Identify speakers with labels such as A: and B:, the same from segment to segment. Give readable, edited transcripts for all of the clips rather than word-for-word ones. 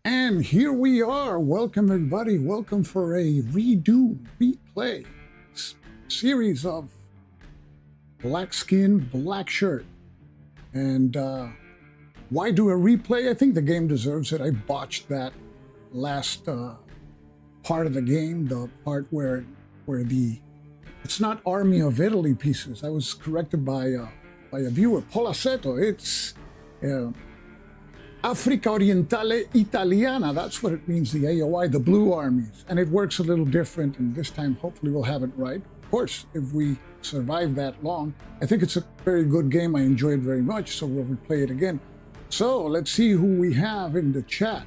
A: And here we are. Welcome, everybody. Welcome for a replay series of Black Skin, Black Shirt. And why do a replay? I think the game deserves it. I botched that last part of the game, the part where it's not Army of Italy pieces. I was corrected by a viewer, Polaceto. It's Africa Orientale Italiana. That's what it means, the AOI, the blue armies. And it works a little different, and this time hopefully we'll have it right. Of course, if we survive that long. I think it's a very good game. I enjoy it very much, so we'll replay it again. So let's see who we have in the chat.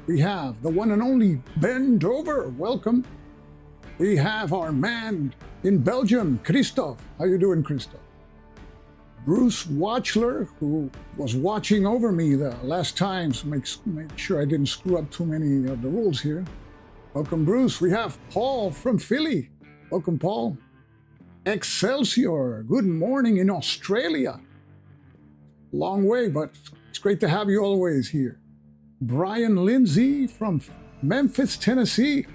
A: We have the one and only Ben Dover. Welcome. We have our man in Belgium, Christophe. How you doing, Christophe? Bruce Watchler, who was watching over me the last time, so make sure I didn't screw up too many of the rules here. Welcome, Bruce. We have Paul from Philly. Welcome, Paul. Excelsior, good morning in Australia. Long way, but it's great to have you always here. Brian Lindsay from Memphis, Tennessee.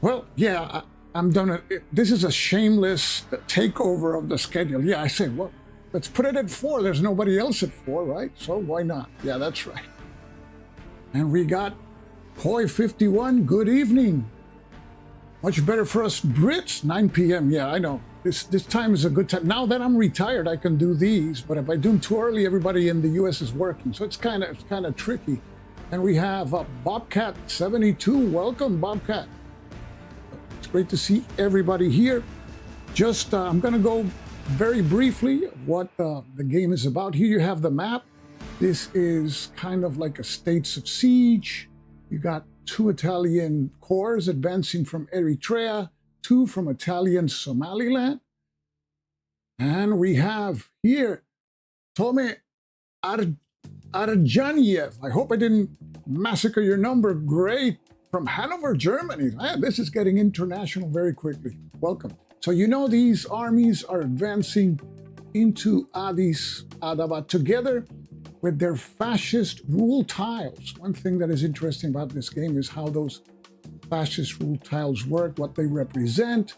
A: Well, yeah, I'm done. This is a shameless takeover of the schedule. Yeah, I said, well, let's put it at 4. There's nobody else at 4, right? So why not? Yeah, that's right. And we got Koi51. Good evening. Much better for us Brits. 9 p.m. Yeah, I know. This time is a good time. Now that I'm retired, I can do these. But if I do them too early, everybody in the U.S. is working. So it's kind of tricky. And we have Bobcat72. Welcome, Bobcat. Great to see everybody here. Just, I'm going to go very briefly what the game is about. Here you have the map. This is kind of like a states of siege. You got 2 Italian corps advancing from Eritrea, 2 from Italian Somaliland. And we have here Tome Arjaniev. I hope I didn't massacre your number. Great. From Hanover, Germany. Man, this is getting international very quickly. Welcome. So you know these armies are advancing into Addis Ababa together with their fascist rule tiles. One thing that is interesting about this game is how those fascist rule tiles work, what they represent.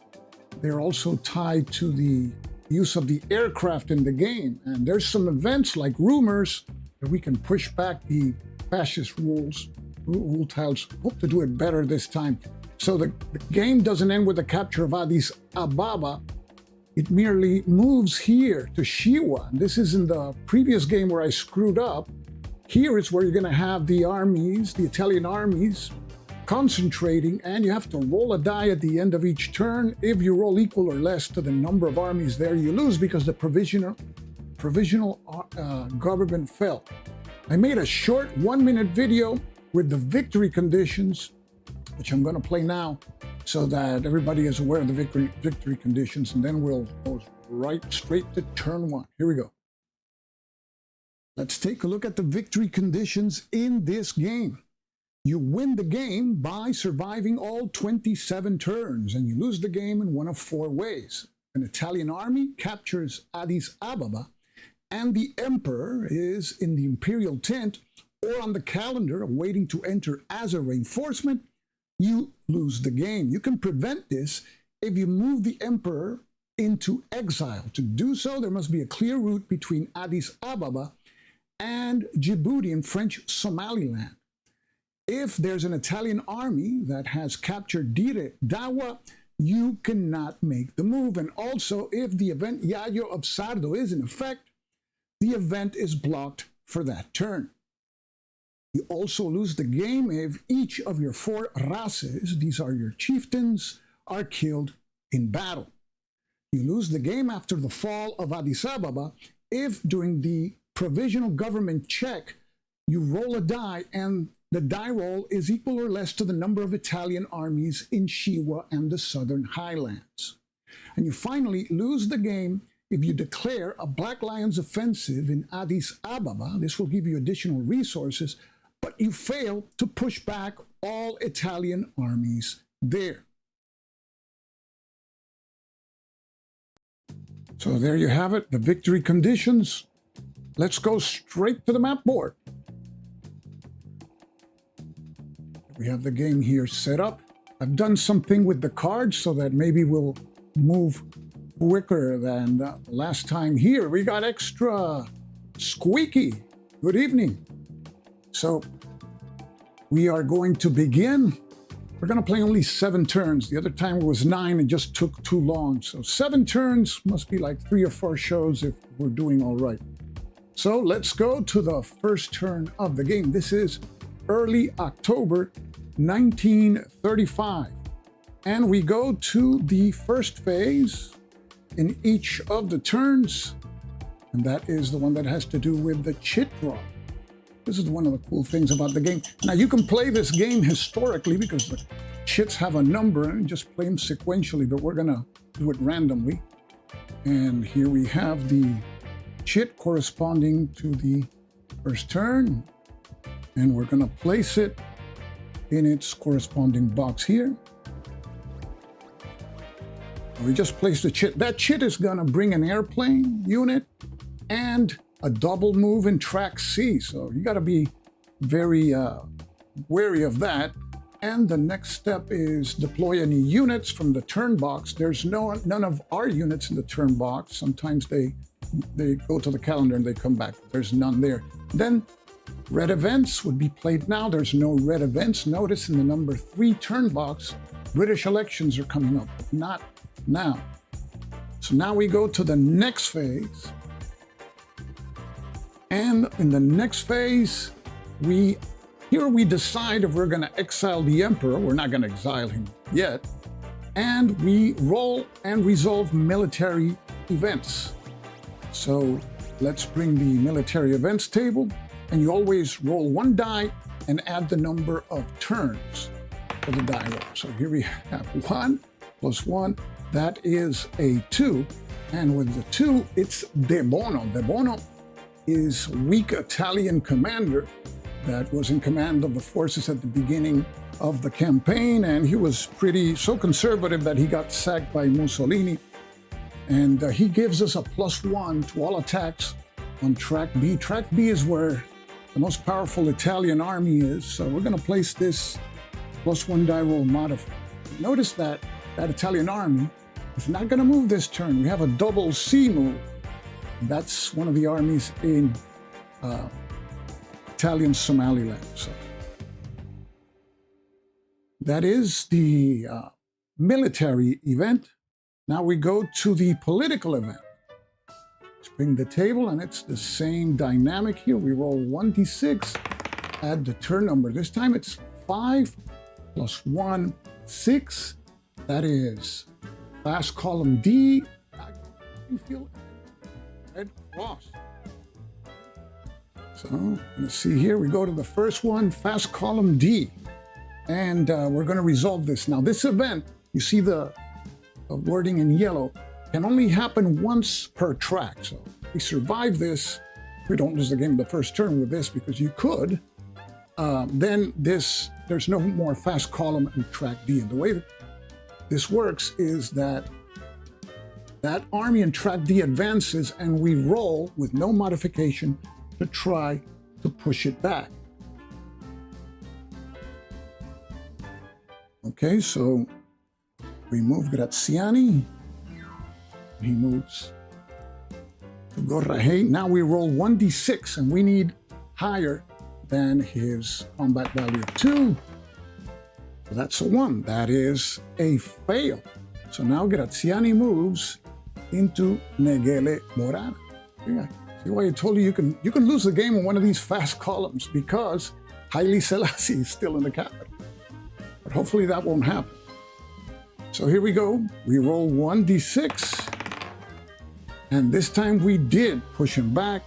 A: They're also tied to the use of the aircraft in the game. And there's some events like rumors that we can push back the fascist rule tiles. Hope to do it better this time. So the game doesn't end with the capture of Addis Ababa. It merely moves here to Shiwa. And this is in the previous game where I screwed up. Here is where you're going to have the armies, the Italian armies, concentrating, and you have to roll a die at the end of each turn. If you roll equal or less to the number of armies there, you lose because the provisional government fell. I made a short 1-minute video with the victory conditions, which I'm going to play now so that everybody is aware of the victory conditions, and then we'll go straight to turn 1. Here we go. Let's take a look at the victory conditions in this game. You win the game by surviving all 27 turns, and you lose the game in one of 4 ways. An Italian army captures Addis Ababa, and the emperor is in the imperial tent or on the calendar waiting to enter as a reinforcement. You lose the game. You can prevent this if you move the emperor into exile. To do so, there must be a clear route between Addis Ababa and Djibouti in French Somaliland. If there's an Italian army that has captured Dire Dawa, you cannot make the move. And also, if the event Yayo of Sardo is in effect, the event is blocked for that turn. You also lose the game if each of your 4 races, these are your chieftains, are killed in battle. You lose the game after the fall of Addis Ababa if during the provisional government check, you roll a die and the die roll is equal or less to the number of Italian armies in Shiwa and the Southern Highlands. And you finally lose the game if you declare a Black Lions offensive in Addis Ababa. This will give you additional resources, but you fail to push back all Italian armies there. So there you have it, the victory conditions. Let's go straight to the map board. We have the game here set up. I've done something with the cards so that maybe we'll move quicker than the last time here. We got extra squeaky. Good evening. So we are going to begin. We're going to play only 7 turns. The other time it was 9 and just took too long. So 7 turns must be like 3 or 4 shows if we're doing all right. So let's go to the first turn of the game. This is early October 1935. And we go to the first phase in each of the turns. And that is the one that has to do with the chit draw. This is one of the cool things about the game. Now you can play this game historically because the chits have a number and just play them sequentially, but we're gonna do it randomly. And here we have the chit corresponding to the first turn. And we're gonna place it in its corresponding box here. We just placed the chit. That chit is gonna bring an airplane unit and a double move in track C. So you gotta be very wary of that. And the next step is deploy any units from the turn box. There's none of our units in the turn box. Sometimes they go to the calendar and they come back. There's none there. Then red events would be played now. There's no red events. Notice in the number 3 turn box, British elections are coming up, but not now. So now we go to the next phase. And in the next phase, we decide if we're going to exile the emperor. We're not going to exile him yet. And we roll and resolve military events. So let's bring the military events table. And you always roll 1 die and add the number of turns for the die roll. So here we have 1 plus 1. That is a 2. And with the 2, it's De Bono. De Bono is weak Italian commander that was in command of the forces at the beginning of the campaign, and he was so conservative that he got sacked by Mussolini. And he gives us a +1 to all attacks on track B. Track B is where the most powerful Italian army is, so we're going to place this +1 die roll modifier. Notice that Italian army is not going to move this turn. We have a double C move. That's one of the armies in Italian Somaliland. So that is the military event. Now we go to the political event. Let's bring the table, and it's the same dynamic here. We roll 1d6, add the turn number. This time it's 5 plus 1, 6. That is fast column D. You feel it? Red cross. So let's see here. We go to the first one, fast column D. And we're going to resolve this. Now this event, you see the wording in yellow, can only happen once per track. So if we survive this, we don't lose the game the first turn with this, because you could, then there's no more fast column in track D. And the way that this works is that army in track D advances, and we roll with no modification to try to push it back. Okay, so we move Graziani. He moves to Gorrahe. Now we roll 1d6, and we need higher than his combat value of 2. So that's a 1. That is a fail. So now Graziani moves into Negele Morana. See why I told you you can lose the game on one of these fast columns, because Haile Selassie is still in the capital. But hopefully that won't happen. So here we go. We roll 1d6. And this time we did push him back.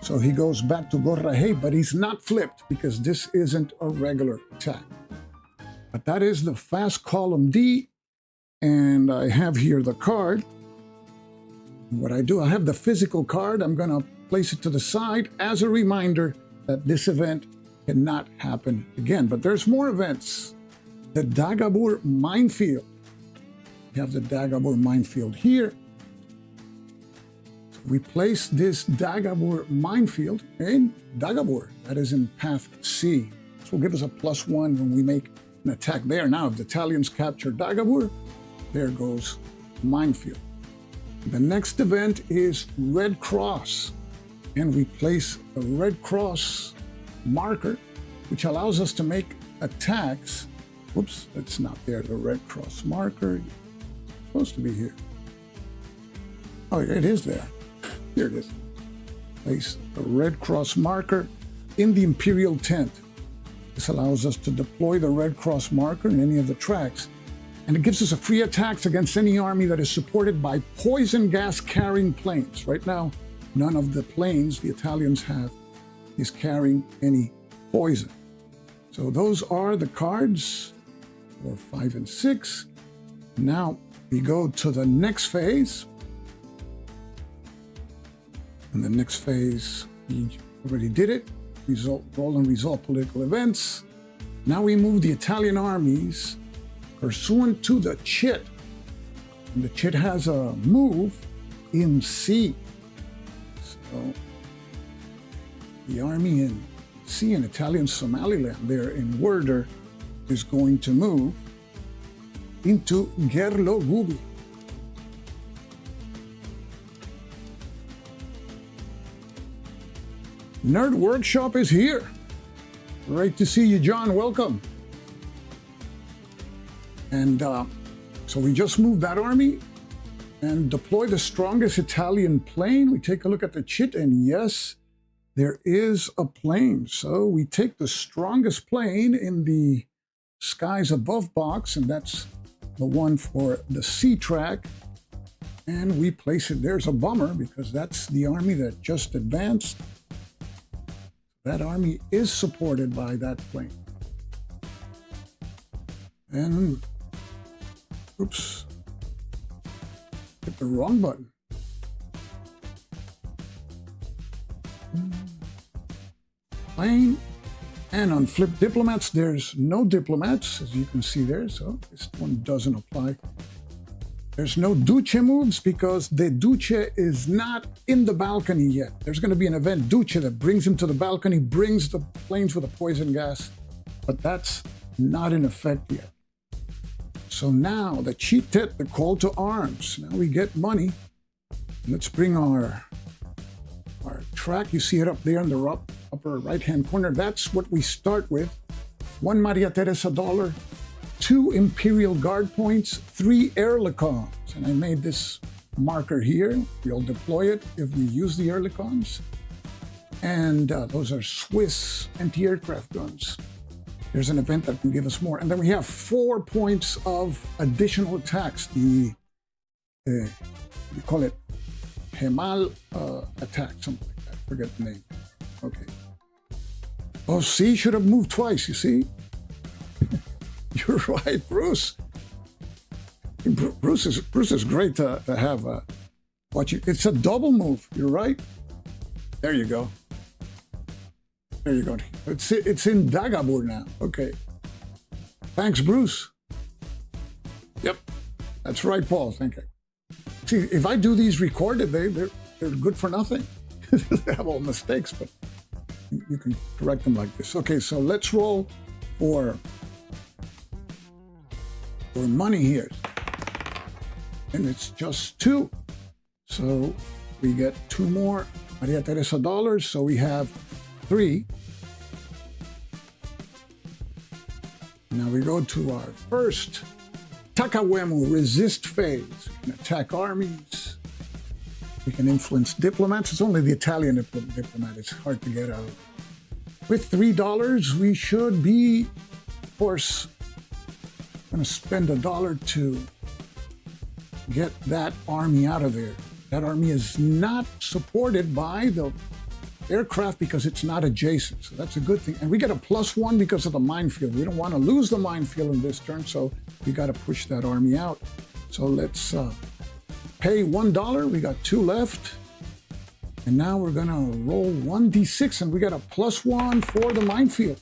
A: So he goes back to Gorrahe, but he's not flipped because this isn't a regular attack. But that is the fast column D. And I have here the card. What I do, I have the physical card. I'm going to place it to the side as a reminder that this event cannot happen again. But there's more events. The Dagabur minefield. We have the Dagabur minefield here. So we place this Dagabur minefield in Dagabur. That is in path C. This will give us a +1 when we make an attack there. Now, if the Italians capture Dagobur, there goes minefield. The next event is Red Cross, and we place a Red Cross marker, which allows us to make attacks. Whoops, that's not there, the Red Cross marker. It's supposed to be here. Oh, it is there. Here it is. Place a Red Cross marker in the Imperial tent. This allows us to deploy the Red Cross marker in any of the tracks, and it gives us a free attacks against any army that is supported by poison gas carrying planes. Right now, none of the planes the Italians have is carrying any poison. So those are the cards for 5 and 6. Now we go to the next phase. And the next phase, we already did it. Roll and resolve political events. Now we move the Italian armies pursuant to the Chit. And the Chit has a move in C. So the army in C in Italian Somaliland there in Werder is going to move into Gerlo Gubi. Nerd Workshop is here. Great to see you, John. Welcome. And so we just moved that army and deploy the strongest Italian plane. We take a look at the Chit, and yes, there is a plane. So we take the strongest plane in the skies above box, and that's the one for the C track, and we place it. There's a bummer because that's the army that just advanced. That army is supported by that plane. And, oops, hit the wrong button. Plane, and on flip diplomats, there's no diplomats, as you can see there, so this one doesn't apply. There's no Duce moves because the Duce is not in the balcony yet. There's going to be an event, Duce, that brings him to the balcony, brings the planes with the poison gas, but that's not in effect yet. So now the cheat tit, the call to arms. Now we get money. Let's bring our track. You see it up there in the upper right-hand corner. That's what we start with. 1 Maria Teresa dollar, 2 Imperial Guard points, 3 Ehrlichons. And I made this marker here. We'll deploy it if we use the Ehrlichons. And those are Swiss anti-aircraft guns. There's an event that can give us more. And then we have 4 points of additional attacks. We call it Hemal attack, something like that. Forget the name. Okay. Oh, C should have moved twice, you see? You're right, Bruce. Bruce is great to have. It's a double move. You're right. There you go. There you go. It's in Dagobur now. Okay. Thanks, Bruce. Yep. That's right, Paul. Thank you. See, if I do these recorded, they're good for nothing. They have all mistakes, but you can correct them like this. Okay, so let's roll for money here. And it's just 2. So we get 2 more Maria Teresa dollars. So we have 3. Now we go to our first Takawemu resist phase. We can attack armies. We can influence diplomats. It's only the Italian diplomat. It's hard to get out. With $3, we should be, of course, going to spend $1 to get that army out of there. That army is not supported by the aircraft because it's not adjacent. So that's a good thing. And we get a +1 because of the minefield. We don't want to lose the minefield in this turn, so we got to push that army out. So let's pay $1. We got 2 left. And now we're going to roll 1d6, and we got a +1 for the minefield.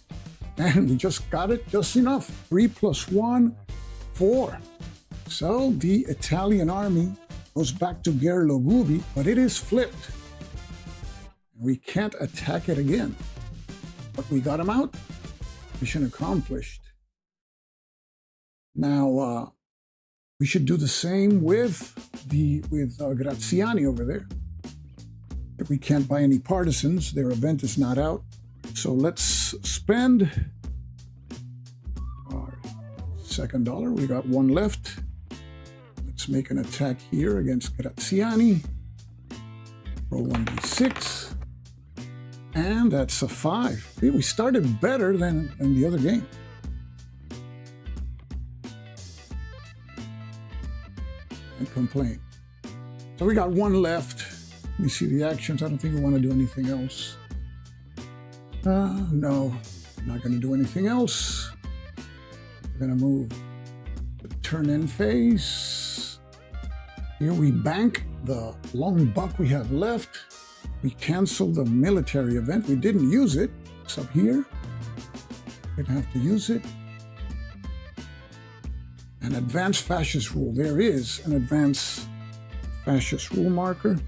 A: And we just got it just enough. 3 + 1, 4. So the Italian army goes back to Gerlo Gubi, but it is flipped. We can't attack it again. But we got him out. Mission accomplished. Now, we should do the same with Graziani over there. If we can't buy any partisans, their event is not out. So let's spend our second dollar. We got one left. Let's make an attack here against Graziani. Roll 1d6. And that's a 5. See, we started better than in the other game. Can't complain. So we got one left. Let me see the actions. I don't think we want to do anything else. No, I'm not going to do anything else. We're going to move to the turn-in phase. Here we bank the long buck we have left. We cancel the military event. We didn't use it. It's up here. Didn't have to use it. An advanced fascist rule. There is an advanced fascist rule marker,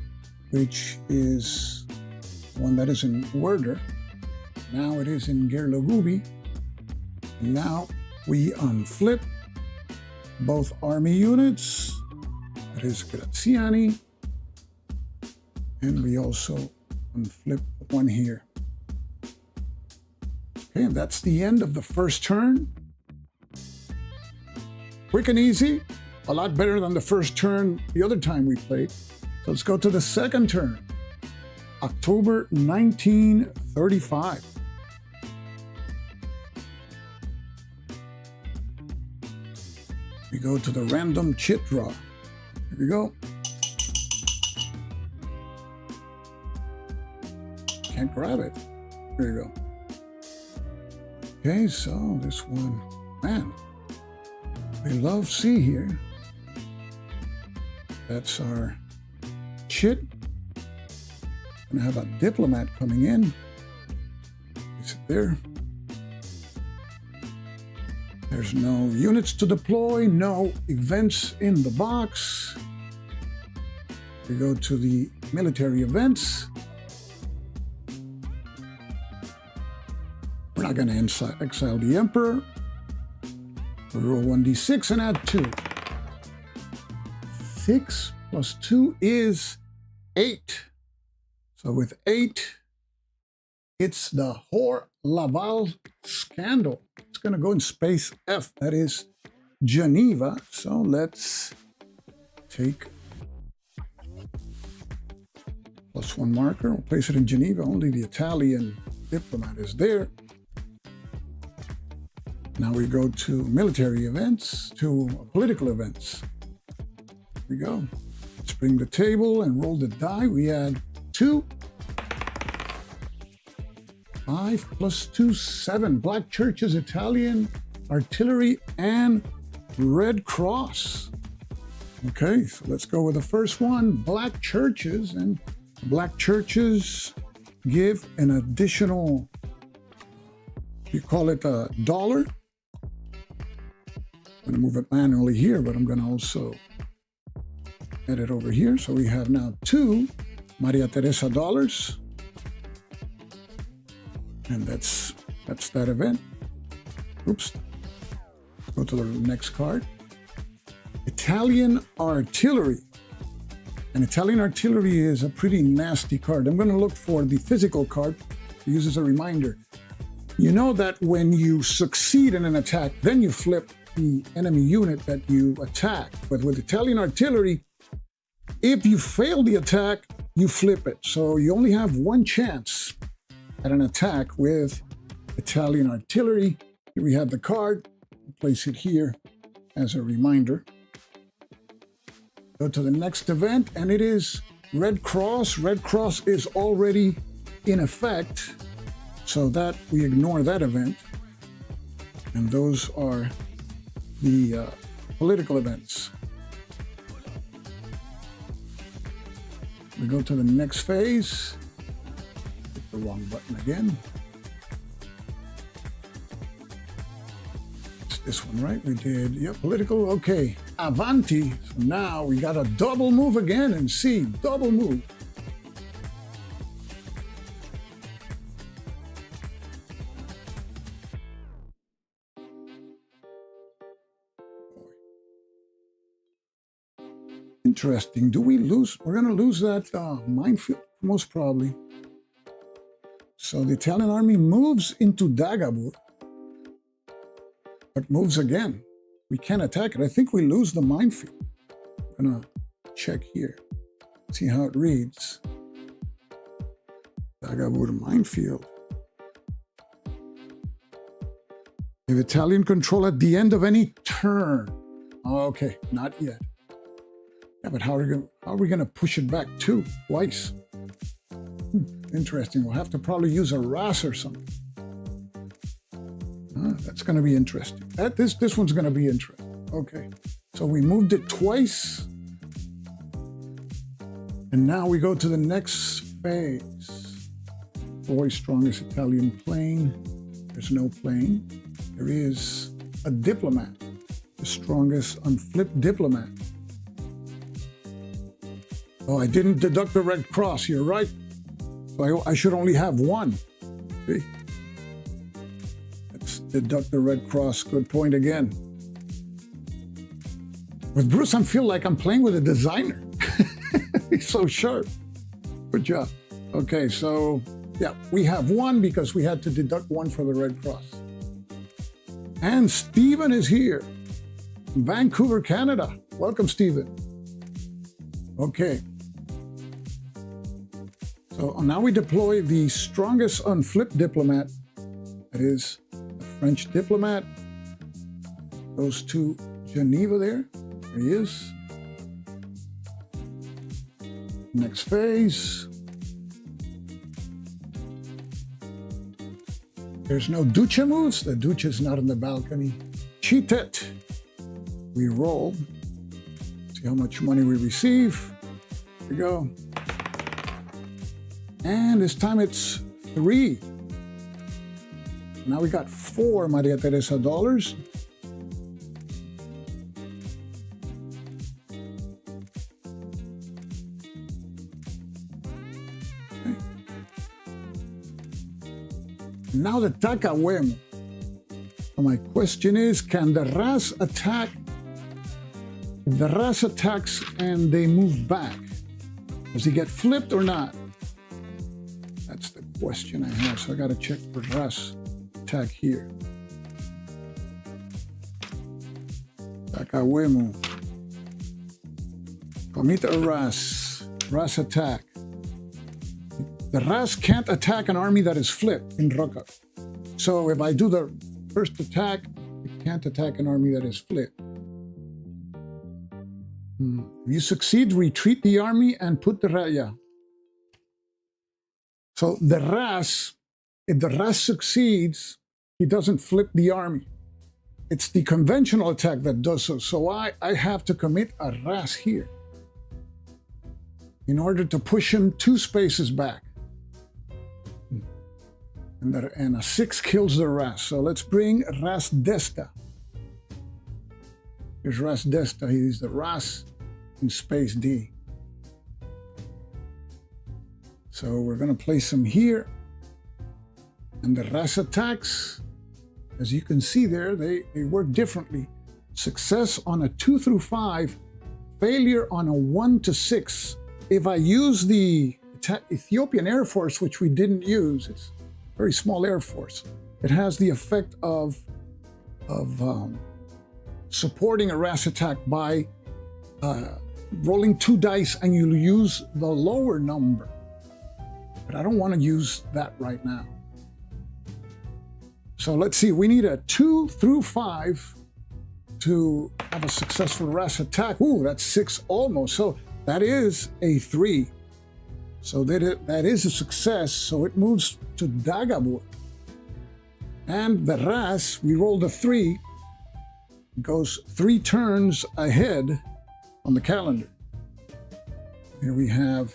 A: which is one that is in Werder. Now it is in Gerlagubi. Now we unflip both army units. That is Graziani. And we also unflip one here. Okay, and that's the end of the first turn. Quick and easy, a lot better than the first turn the other time we played. So let's go to the second turn. October 1935. We go to the random chit draw. Here we go. Can't grab it. There you go. Okay, so this one, man, we love C here. That's our chit. Gonna have a diplomat coming in. Is it there? There's no units to deploy, no events in the box. We go to the military events. We're not going to exile the Emperor. We roll 1d6 and add 2. 6 plus 2 is 8. So with 8, it's the Hor-Laval scandal. It's going to go in space F. That is Geneva. So let's take +1 marker. We'll place it in Geneva. Only the Italian diplomat is there. Now we go to military events, to political events. Here we go. Let's bring the table and roll the die. We add 2. 5 plus 2, 7. Black churches, Italian artillery, and Red Cross. Okay, so let's go with the first one. Black churches, and black churches give an additional, you call it a dollar. I'm going to move it manually here, but I'm going to also add it over here. So we have now 2 Maria Teresa dollars. And that's that event. Oops. Go to the next card. Italian artillery. And Italian artillery is a pretty nasty card. I'm going to look for the physical card to use as a reminder. You know that when you succeed in an attack, then you flip the enemy unit that you attack. But with Italian artillery, if you fail the attack, you flip it. So you only have one chance at an attack with Italian artillery. Here we have the card. Place it here as a reminder. Go to the next event, and it is Red Cross. Red Cross is already in effect, so that we ignore that event. And those are the political events. We go to the next phase. Hit the wrong button again. It's this one, right? We did, yep, political, okay. Avanti. So now we got a double move again, and see, double move. Interesting. Do we lose? We're going to lose that minefield, most probably. So the Italian army moves into Dagobur, but moves again. We can't attack it. I think we lose the minefield. I'm going to check here, see how it reads. Dagobur minefield. Give Italian control at the end of any turn. Oh, okay, not yet. Yeah, but how are we going to push it back twice? Interesting. We'll have to probably use a RAS or something. That's going to be interesting. This one's going to be interesting. Okay, so we moved it twice, and now we go to the next phase. Boy, strongest Italian plane. There's no plane. There is a diplomat, the strongest unflipped diplomat. Oh, I didn't deduct the Red Cross. You're right. So I should only have one. See? Let's deduct the Red Cross. Good point again. With Bruce, I feel like I'm playing with a designer. He's so sharp. Good job. Okay, so yeah, we have one because we had to deduct one for the Red Cross. And Stephen is here from Vancouver, Canada. Welcome, Stephen. Okay. So now we deploy the strongest unflipped diplomat. That is a French diplomat. Goes to Geneva there. There he is. Next phase. There's no Duce moves. The Duce is not on the balcony. Cheat it. We roll. See how much money we receive. Here we go. And this time it's 3. Now we got 4 Maria Teresa dollars. Okay. Now the Takawemo. So my question is, can the RAS attack? If the RAS attacks and they move back, does he get flipped or not? That's the question I have. So I got to check for RAS attack here. Takawemo. Commit a RAS attack. The RAS can't attack an army that is flipped in Roca. So if I do the first attack, it can't attack an army that is flipped. If you succeed, retreat the army and put the RAS. Yeah. So the RAS, if the RAS succeeds, he doesn't flip the army. It's the conventional attack that does so. So I have to commit a RAS here in order to push him 2 spaces back. And a 6 kills the RAS. So let's bring Ras Desta. Here's Ras Desta. He's the RAS in space D. So we're going to place him here. And the RAS attacks, as you can see there, they work differently. Success on a 2 through 5, failure on a 1 to 6. If I use the Ethiopian Air Force, which we didn't use, it's a very small Air Force, it has the effect of supporting a RAS attack by rolling 2 dice and you use the lower number. But I don't want to use that right now. So let's see, we need a 2 through 5 to have a successful RAS attack. Ooh, that's 6 almost. So that is a 3. So that is a success. So it moves to Dagobur. And the RAS, we rolled a 3, goes 3 turns ahead on the calendar. Here we have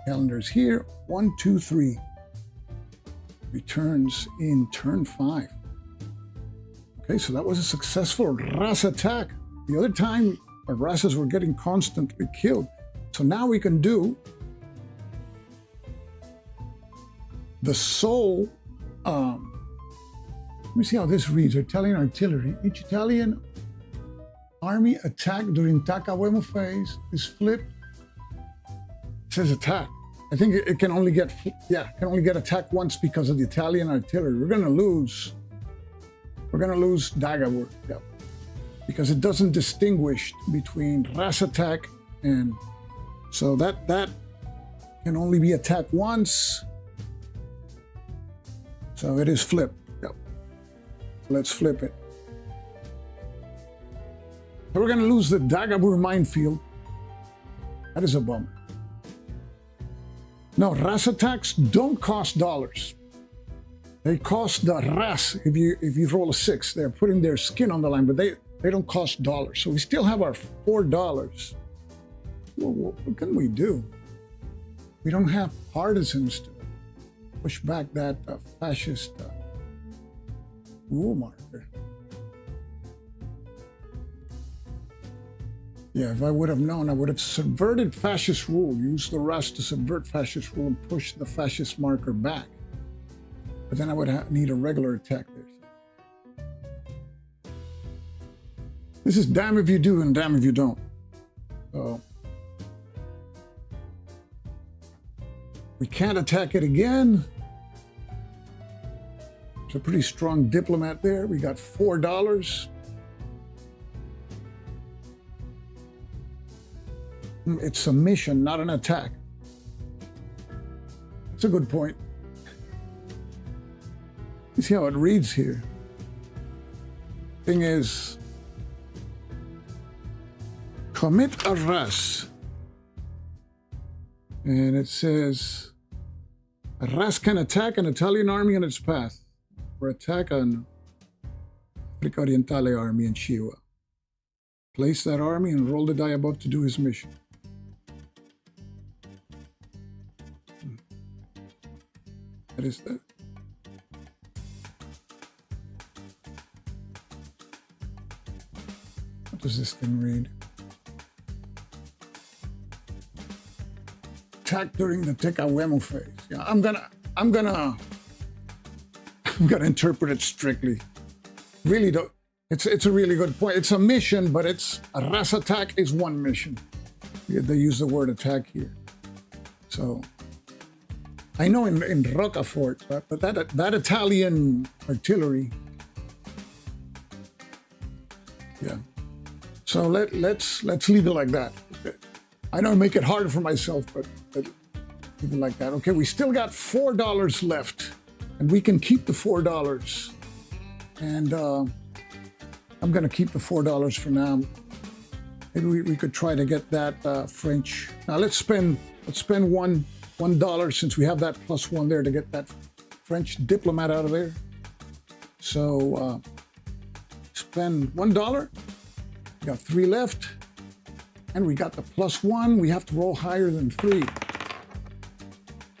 A: calendars here. 1, 2, 3. Returns in turn 5. Okay, so that was a successful RAS attack. The other time, our RASes were getting constantly killed. So now we can do the sole. Let me see how this reads. Italian artillery. Each Italian army attack during Takawemo phase is flipped. It says attack. I think it can only get, can only get attacked once because of the Italian artillery. We're gonna lose Dagobur, because it doesn't distinguish between ras attack and, so that can only be attacked once. So it is flipped. Let's flip it. So we're gonna lose the Dagobur minefield. That is a bummer. No, ras attacks don't cost dollars. They cost the ras if you roll a 6. They're putting their skin on the line, but they don't cost dollars. So we still have our $4. What can we do? We don't have partisans to push back that fascist rule marker. Yeah, if I would have known, I would have subverted fascist rule, used the ras to subvert fascist rule and push the fascist marker back. But then I would need a regular attack there. This is damn if you do and damn if you don't. So we can't attack it again. It's a pretty strong diplomat there. We got $4. It's a mission, not an attack. That's a good point. You see how it reads here. Thing is, commit a ras. And it says, a ras can attack an Italian army in its path, or attack an Africa Orientale army in Chihuahua. Place that army and roll the die above to do his mission. That is that. What does this thing read? Attack during the Tekawemu phase. Yeah, I'm gonna interpret it strictly. Really don't. It's a really good point. It's a mission, but it's a ras attack is one mission. They use the word attack here. So I know in Rocafort, but that Italian artillery. Yeah. So let's leave it like that. I don't make it harder for myself, but leave it like that. Okay, we still got $4 left, and we can keep the $4. And I'm going to keep the $4 for now. Maybe we could try to get that French. Now let's spend $1 since we have that +1 there to get that French diplomat out of there. So spend $1. We got 3 left, and we got the +1. We have to roll higher than 3,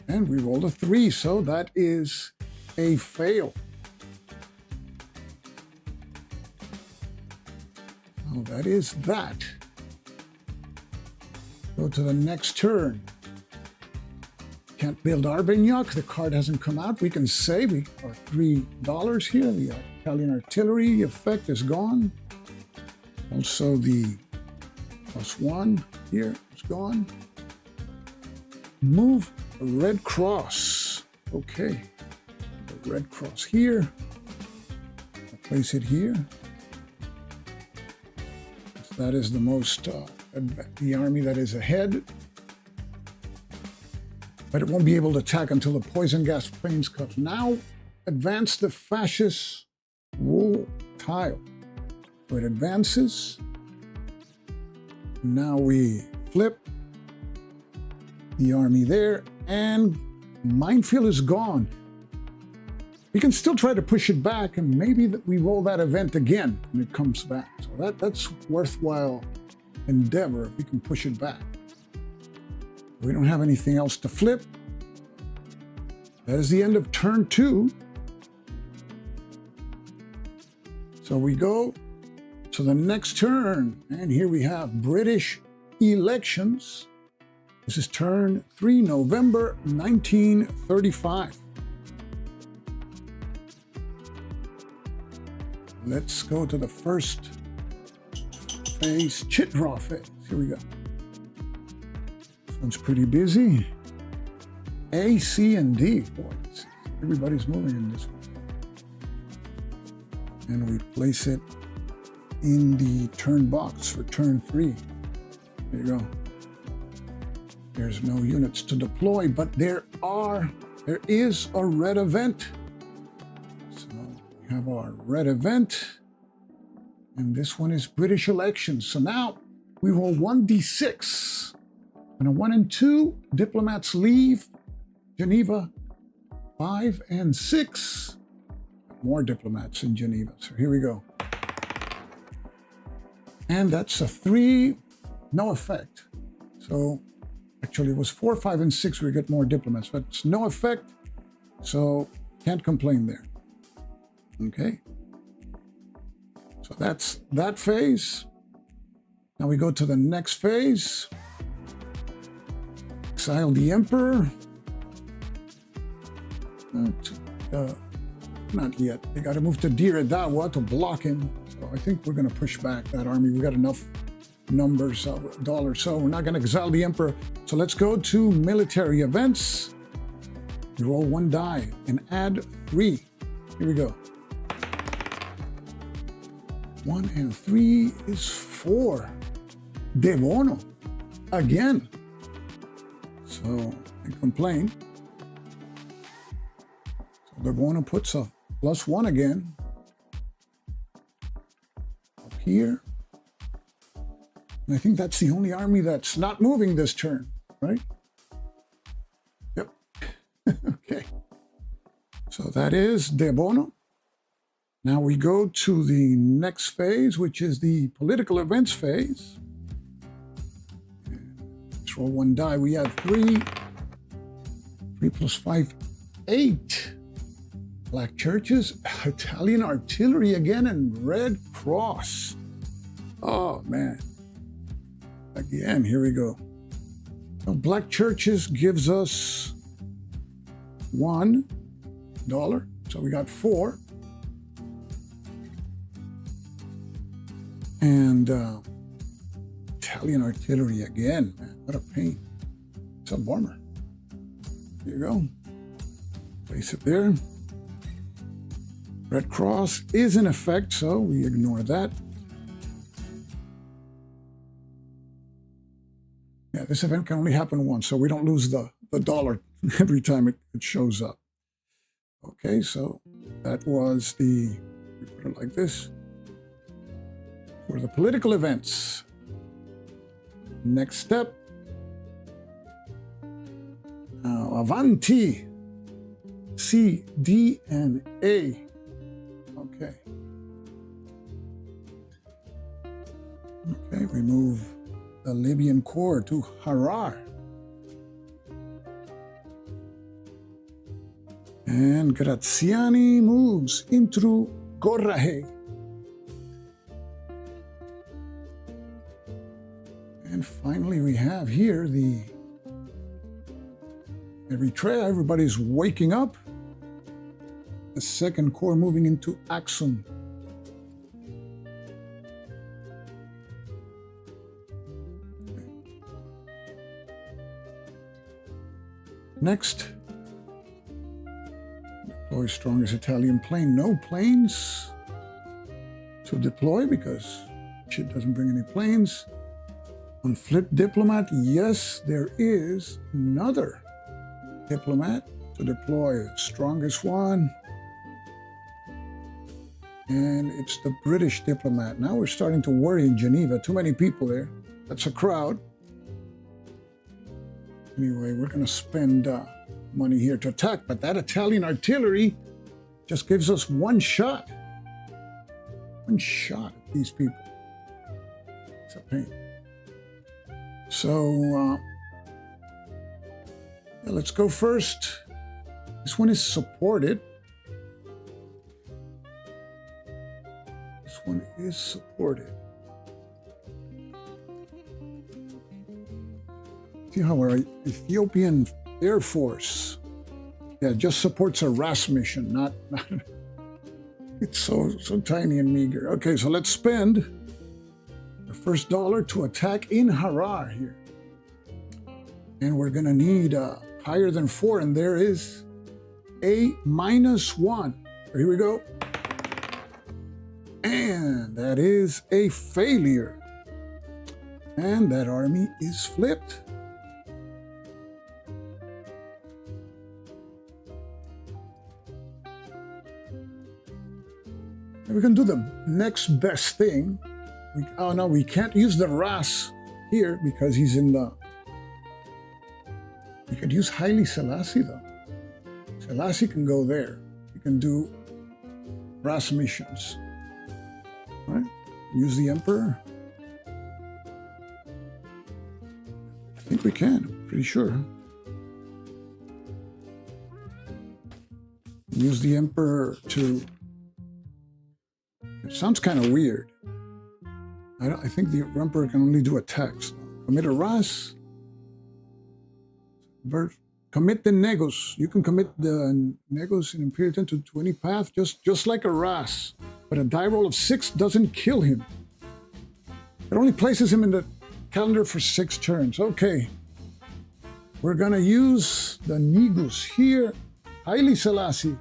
A: and we rolled a 3, so that is a fail. Oh, that is that. Go to the next turn. Can't build Arbenioch. The card hasn't come out. We can save. We are $3 here. The Italian artillery effect is gone. Also, the +1 here is gone. Move a red cross. Okay. The red cross here. I'll place it here. That is the most, the army that is ahead. But it won't be able to attack until the poison gas planes cut. Now, advance the fascist rule tile. So it advances. Now we flip the army there, and minefield is gone. We can still try to push it back, and maybe we roll that event again when it comes back. So that's worthwhile endeavor if we can push it back. We don't have anything else to flip. That is the end of turn 2. So we go to the next turn, and here we have British elections. This is turn 3, November 1935. Let's go to the first phase, chit draw phase. Here we go. This one's pretty busy. A, C, and D. Boy, everybody's moving in this one. And we place it in the turn box for turn 3. There you go. There's no units to deploy, but there is a red event. So we have our red event. And this one is British elections. So now we roll 1d6. And a 1 and 2, diplomats leave Geneva. 5 and 6, more diplomats in Geneva. So here we go. And that's a 3, no effect. So actually it was 4, 5, and 6 we get more diplomats, but it's no effect. So can't complain there. Okay. So that's that phase. Now we go to the next phase. Exile the emperor. Not yet. They got to move to Dir Dawa to block him. So I think we're going to push back that army. We got enough numbers of dollars, so we're not going to exile the emperor. So let's go to military events. We roll 1 die and add 3. Here we go. 1 and 3 is 4. De bono again. So I complain. They're going to put a +1 again up here. And I think that's the only army that's not moving this turn, right? Yep. Okay. So that is De Bono. Now we go to the next phase, which is the political events phase. Let's roll 1 die. We have 3. 3 plus 5, 8. Black churches, Italian artillery again, and Red Cross. Oh, man. Again, here we go. So black churches gives us $1. So we got 4. And Italian artillery again, man. What a pain. It's a bummer. Here you go. Place it there. Red Cross is in effect, so we ignore that. Yeah, this event can only happen once, so we don't lose the dollar every time it shows up. Okay, so that was we put it like this. For the political events. Next step. Avanti. C, D, and A. Okay. Okay, we move the Libyan Corps to Harar. And Graziani moves into Corrahe. And finally we have here the Eritrea. Everybody's waking up. The Second Corps moving into Aksum. Okay. Next, deploy strongest Italian plane. No planes to deploy because shit doesn't bring any planes. On flip diplomat, yes, there is another diplomat to deploy. Strongest one. And it's the British diplomat. Now we're starting to worry in Geneva. Too many people there. That's a crowd. Anyway, we're going to spend money here to attack. But that Italian artillery just gives us 1 shot. 1 shot at these people. It's a pain. So, yeah, let's go first. This one is supported. This one is supported. See how our Ethiopian Air Force, yeah, just supports a RAS mission, not it's so tiny and meager. Okay, so let's spend the first dollar to attack in Harar here. And we're gonna need higher than 4, and there is a -1. Here we go. And that is a failure. And that army is flipped. And we can do the next best thing. Oh no, we can't use the Ras here because he's in the... We could use Haile Selassie though. Selassie can go there. We can do Ras missions. Right? Use the Emperor. I think we can, I'm pretty sure. Use the Emperor to... It sounds kind of weird. I think the Emperor can only do attacks. Commit a Ras. Commit the Negos. You can commit the Negos in Imperial 10 to any path, just like a Ras. But a die roll of 6 doesn't kill him. It only places him in the calendar for 6 turns. Okay. We're gonna use the Negus here. Haile Selassie.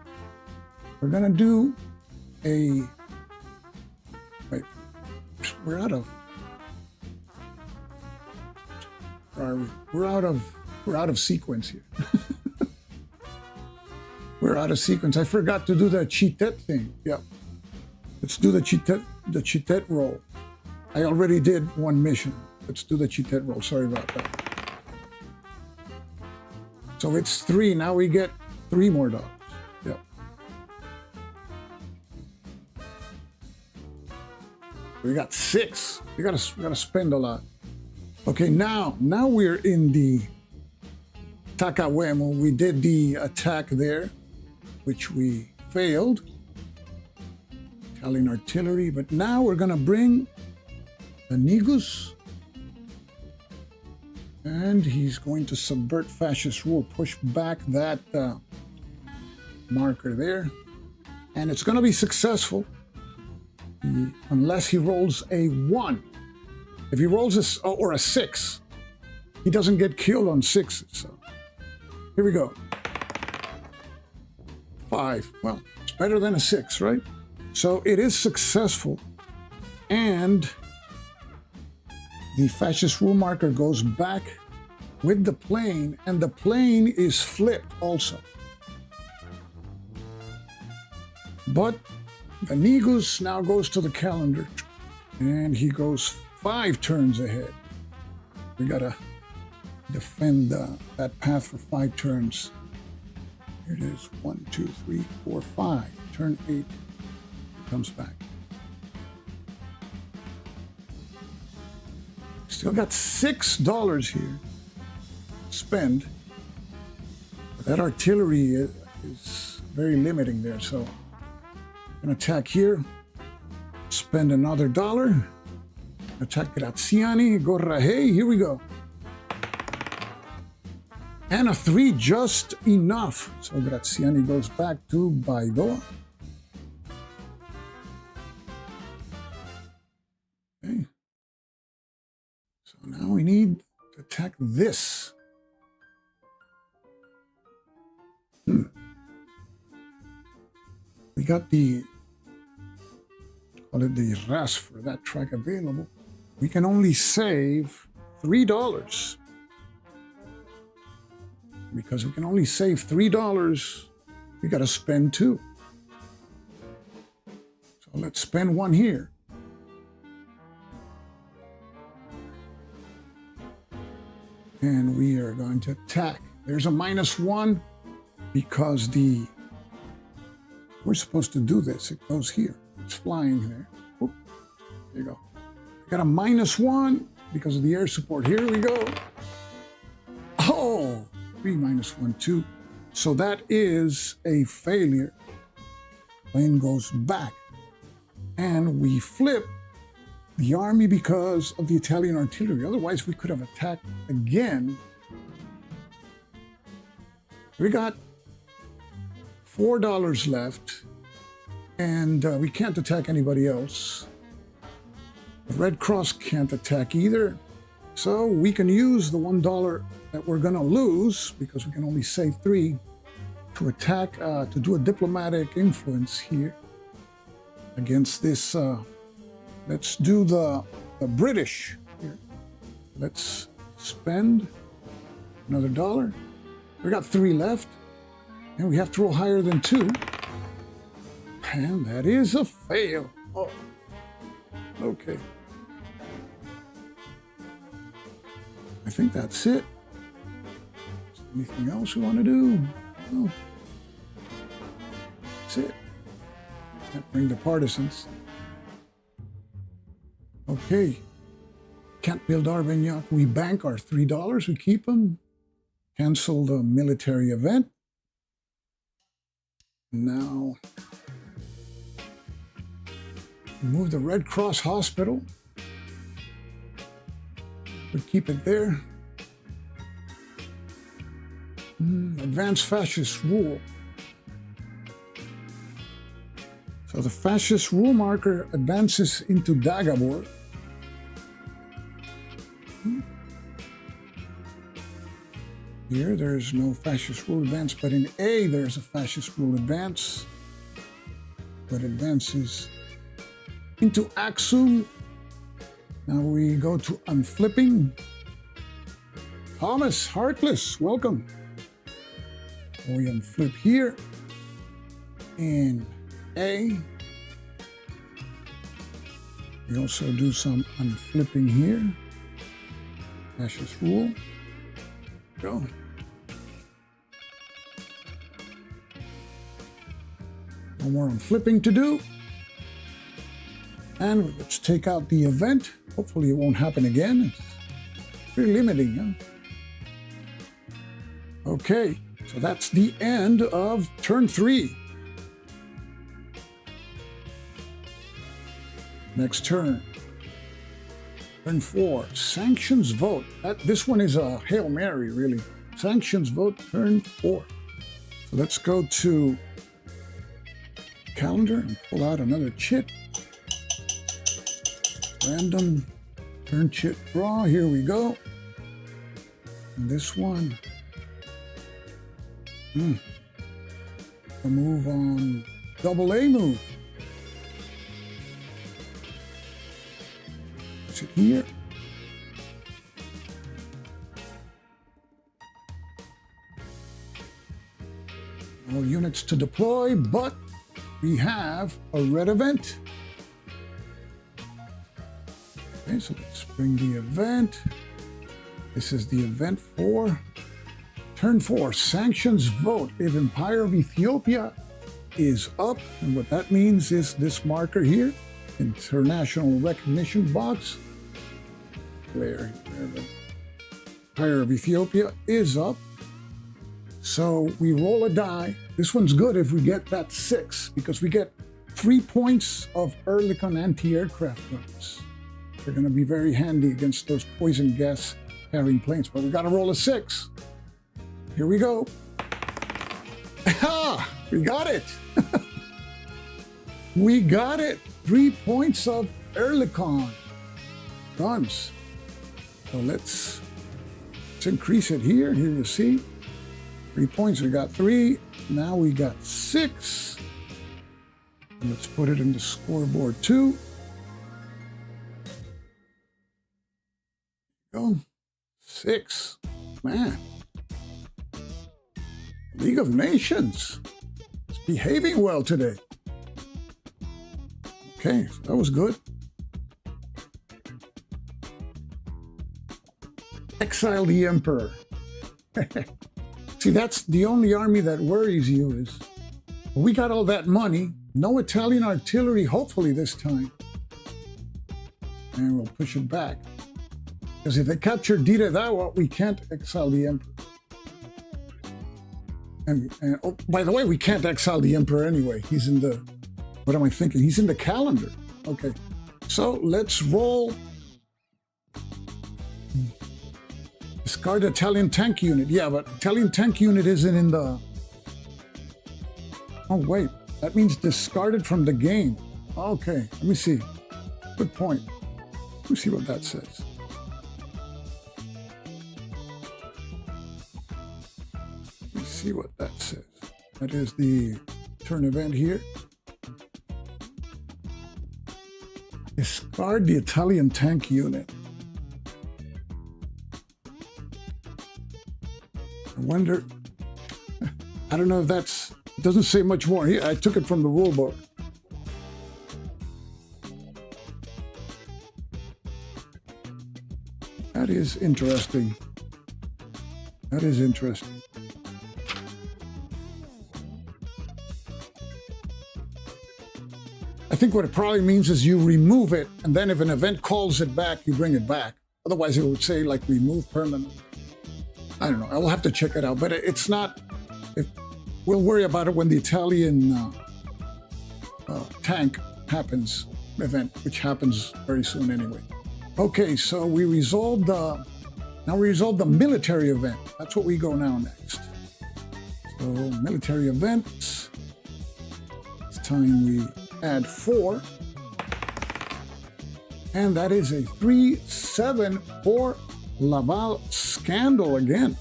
A: We're gonna do a... Wait. We're out of... Where are we? We're out of sequence here. We're out of sequence. I forgot to do the Chitet thing. Yep. Let's do the Chitet roll. I already did one mission. Let's do the Chitet roll. Sorry about that. So it's 3. Now we get 3 more dollars. Yep. We got 6. We gotta spend a lot. Okay, now we're in the Takawemo. We did the attack there, which we failed. Italian artillery, but now we're gonna bring the Negus, and he's going to subvert fascist rule, push back that marker there, and it's gonna be successful unless he rolls a 1. If he rolls a 6, he doesn't get killed on 6s. So here we go. 5. Well, it's better than a 6, right? So it is successful, and the fascist rule marker goes back with the plane, and the plane is flipped also. But the Negus now goes to the calendar, and he goes 5 turns ahead. We gotta defend that path for 5 turns. Here it is. 1, 2, 3, 4, 5. Turn 8. Comes back. Still got $6 here to spend. But that artillery is very limiting there, so I'm gonna attack here, spend another $1, attack Graziani, go Rahe, here we go. And a 3 just enough. So Graziani goes back to Baidoa. Okay. So now we need to attack this. We got the, call it the RAS for that track available. We can only save $3. Because we can only save $3, we got to spend 2. So let's spend 1 here. And we are going to attack. There's a -1 because we're supposed to do this. It goes here. It's flying there. Whoop. There you go. We got a -1 because of the air support. Here we go. Oh! 3 -1, 2. So that is a failure. Plane goes back. And we flip the army because of the Italian artillery. Otherwise, we could have attacked again. We got $4 left. And we can't attack anybody else. The Red Cross can't attack either. So we can use the $1 that we're going to lose, because we can only save 3, to attack, to do a diplomatic influence here against this. Let's do the British here. Let's spend another $1. We got 3 left, and we have to roll higher than 2. And that is a fail. Oh, okay. I think that's it. Is there anything else we want to do? No. That's it. Can't bring the partisans. Okay. Can't build Arvignac. We bank our $3. We keep them. Cancel the military event. Now, move the Red Cross Hospital. We keep it there. Advance fascist rule. So the fascist rule marker advances into Dagobor. Here, there's no fascist rule advance, but in A, there's a fascist rule advance. But advances into Axum. Now we go to unflipping. Thomas Heartless, welcome. We unflip here. In A. We also do some unflipping here. Fascist rule. Go. No more unflipping to do. And let's take out the event. Hopefully it won't happen again. It's pretty limiting, huh? Okay, so that's the end of turn 3. Next turn. Turn 4, sanctions vote. This one is a Hail Mary, really. Sanctions vote, turn 4. So let's go to calendar and pull out another chit. Random turn chit draw, here we go. And this one, a move on AA move. Is it here? No units to deploy, but we have a red event. Okay, so let's bring the event. This is the event for turn 4, sanctions vote. If Empire of Ethiopia is up, and what that means is this marker here, international recognition box, where the Empire of Ethiopia is up. So we roll a die. This one's good if we get that 6, because we get 3 points of Ehrlichon anti-aircraft guns. They're going to be very handy against those poison gas carrying planes, but we got to roll a 6. Here we go. Ah, we got it. We got it. 3 points of Ehrlichon guns. So let's increase it here. Here you see. 3 points, we got 3. Now we got 6. And let's put it in the scoreboard too. Go. 6. Man. League of Nations. It's behaving well today. Okay, so that was good. Exile the Emperor. See, that's the only army that worries you is, we got all that money, no Italian artillery, hopefully this time. And we'll push it back. Because if they capture Dire Dawa, we can't exile the Emperor. And oh, by the way, we can't exile the Emperor anyway. He's in the, what am I thinking? He's in the calendar. Okay, so let's roll. Discard Italian tank unit. Yeah, but Italian tank unit isn't in the... Oh, wait. That means discarded from the game. Okay, let me see. Good point. Let's see what that says. Let's see what that says. That is the turn event here. Discard the Italian tank unit. I wonder, I don't know if that's, it doesn't say much more. Here, I took it from the rule book. That is interesting. That is interesting. I think what it probably means is you remove it, and then if an event calls it back, you bring it back. Otherwise, it would say like remove permanent. I don't know. I will have to check it out, but it's not. We'll worry about it when the Italian tank happens event, which happens very soon anyway. Okay, so we resolved now we resolved the military event. That's what we go now next. So military events. This time we add 4, and that is a 3-7 for Laval Scandal again.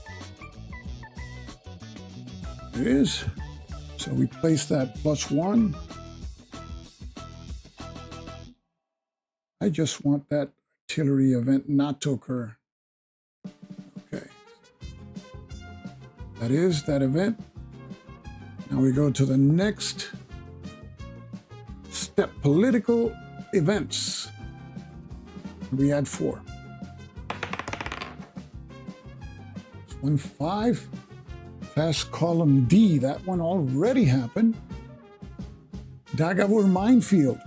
A: It is. So we place that +1. I just want that artillery event not to occur. Okay. That is that event. Now we go to the next step, political events. We add 4. 1-5. Fast column D. That one already happened. Dagavur minefield.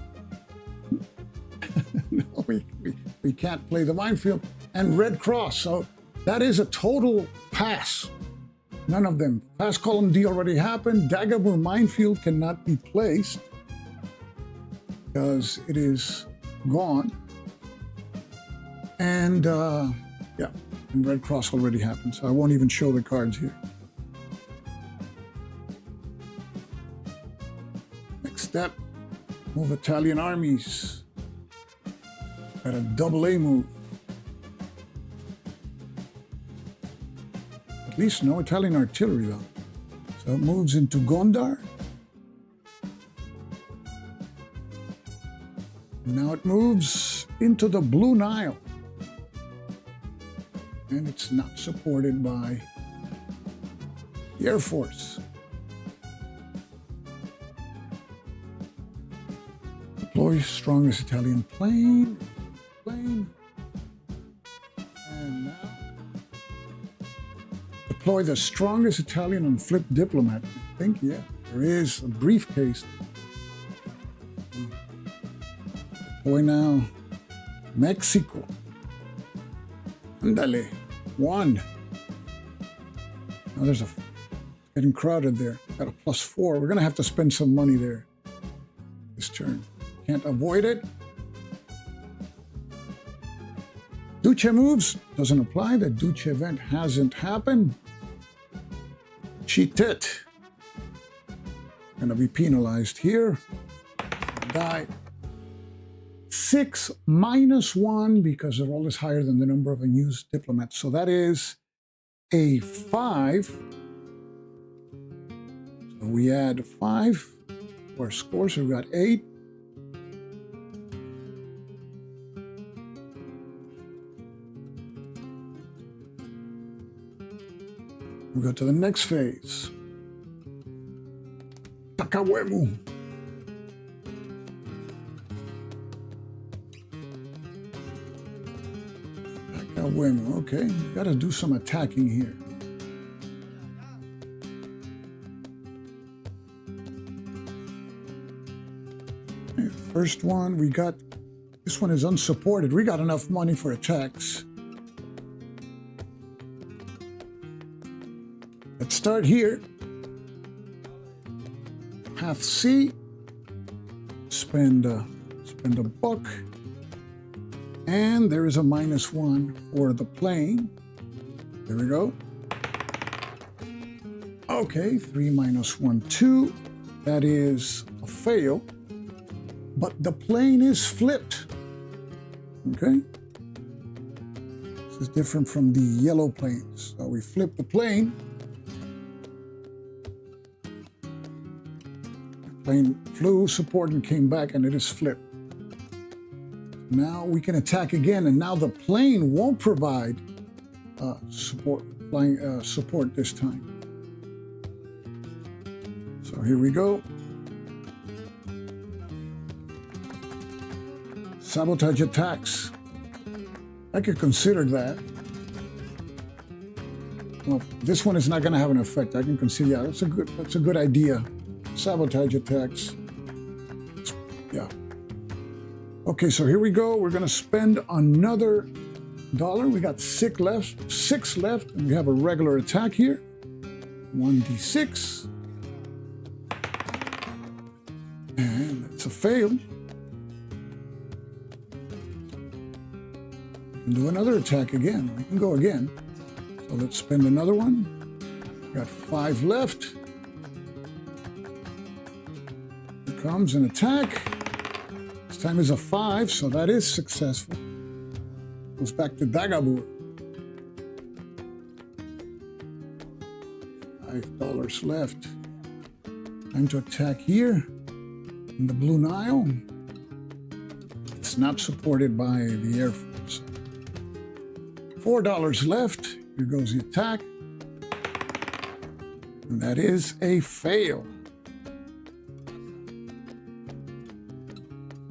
A: No, we can't play the minefield. And Red Cross. So that is a total pass. None of them. Fast column D already happened. Dagavur minefield cannot be placed because it is gone. And yeah, and Red Cross already happened, so I won't even show the cards here. Next step, move Italian armies. Got a AA move. At least no Italian artillery though. So it moves into Gondar. Now it moves into the Blue Nile. And it's not supported by the Air Force. Deploy strongest Italian plane. And now deploy the strongest Italian on flip diplomat. I think, yeah, there is a briefcase. Deploy now Mexico. Andale. 1. Now there's getting crowded there. Got a +4. We're going to have to spend some money there this turn. Can't avoid it. Duce moves. Doesn't apply. The Duce event hasn't happened. Cheated. Going to be penalized here. Die. 6 -1 because the roll is higher than the number of unused diplomats. So that is a 5. So we add 5 to our score. So we've got 8. We go to the next phase. Takawemu. Okay, got to do some attacking here. Okay, first one, we got, this one is unsupported. We got enough money for attacks. Let's start here. Half C, spend a buck. And there is a -1 for the plane. There we go. Okay, 3 -1, 2. That is a fail. But the plane is flipped. Okay? This is different from the yellow planes. So we flip the plane. The plane flew, supported, and came back, and it is flipped. Now we can attack again, and now the plane won't provide support this time. So here we go. Sabotage attacks. I could consider that. Well, this one is not going to have an effect. I can consider, yeah, that's a good idea. Sabotage attacks. Yeah. Okay, so here we go. We're going to spend another $1. We got 6 left, and we have a regular attack here. 1d6. And it's a fail. We can do another attack again. We can go again. So let's spend another one. We got 5 left. Here comes an attack. This time is a 5, so that is successful. Goes back to Dagabur. $5 left. Time to attack here in the Blue Nile. It's not supported by the Air Force. $4 left. Here goes the attack. And that is a fail.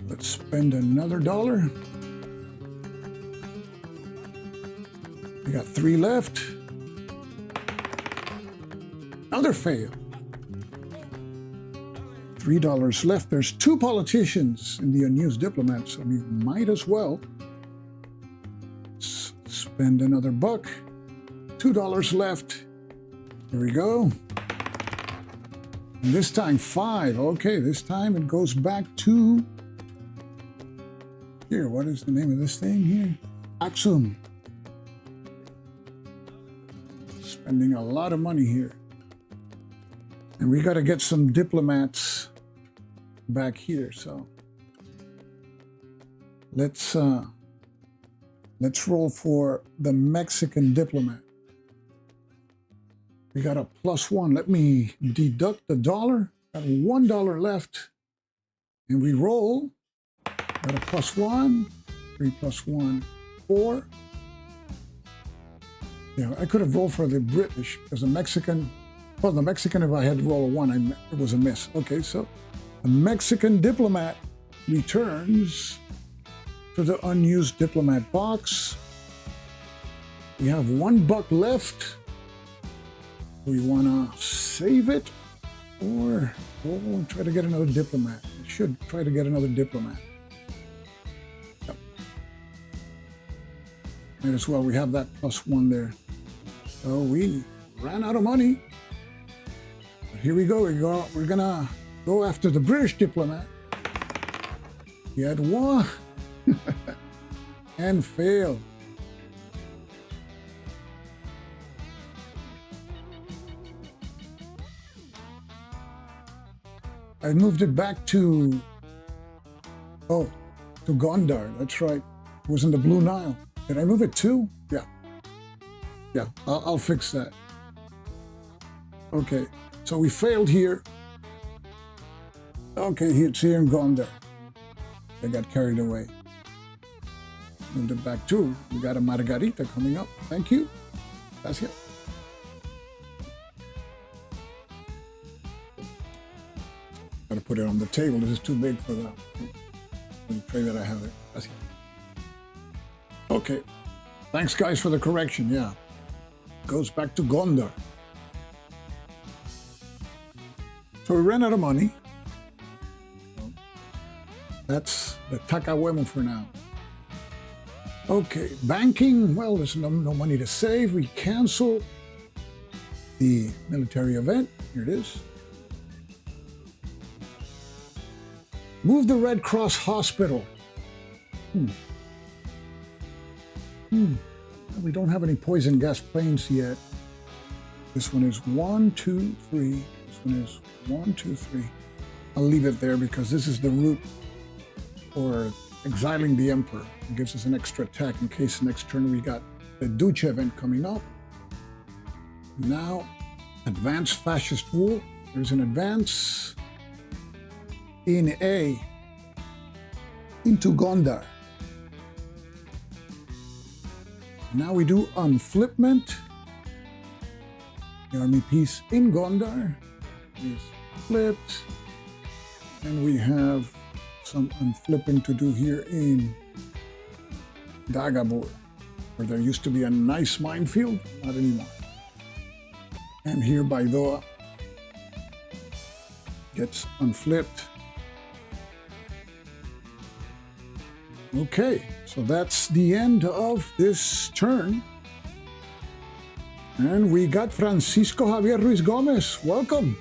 A: Let's spend another $1. We got 3 left. Another fail. $3 left. There's 2 politicians in the unused diplomat, so we might as well spend another $1. $2 left. Here we go. And this time 5. Okay, this time it goes back to here. What is the name of this thing here? Axum. Spending a lot of money here. And we got to get some diplomats back here. So let's roll for the Mexican diplomat. We got a +1. Let me deduct the $1. Got $1 left. And we roll. Got a +1. 3 + 1, 4. Yeah, I could have rolled for the British because the Mexican, well, the Mexican, if I had to roll a 1, it was a miss. Okay, so the Mexican diplomat returns to the unused diplomat box. We have $1 left. Do we want to save it or we'll try to get another diplomat? We should try to get another diplomat. Yep. Might as well, we have that +1 there. So we ran out of money. But here we go. We're going to go after the British diplomat. He had 1 and failed. I moved it back to Gondar. That's right. It was in the Blue Nile. Did I move it too? Yeah. Yeah, I'll fix that. Okay, so we failed here. Okay, it's here in Gondar. They got carried away. Moved it back too. We got a Margarita coming up. Thank you. Gracias. Got to put it on the table. This is too big for the tray that I have there. Gracias. Okay. Thanks, guys, for the correction. Yeah. Goes back to Gondar. So we ran out of money. That's the Takawemo for now. Okay, banking. Well, there's no money to save. We cancel the military event. Here it is. Move the Red Cross Hospital. We don't have any poison gas planes yet. This one is 1, 2, 3. This one is 1, 2, 3. I'll leave it there because this is the route for exiling the Emperor. It gives us an extra attack in case next turn we got the Duce event coming up. Now, advanced fascist rule. There's an advance in A into Gondar. Now we do unflipment. The army piece in Gondar is flipped. And we have some unflipping to do here in Dagobor, where there used to be a nice minefield, not anymore. And here Baidoa gets unflipped. Okay, so that's the end of this turn. And we got Francisco Javier Ruiz Gomez. Welcome.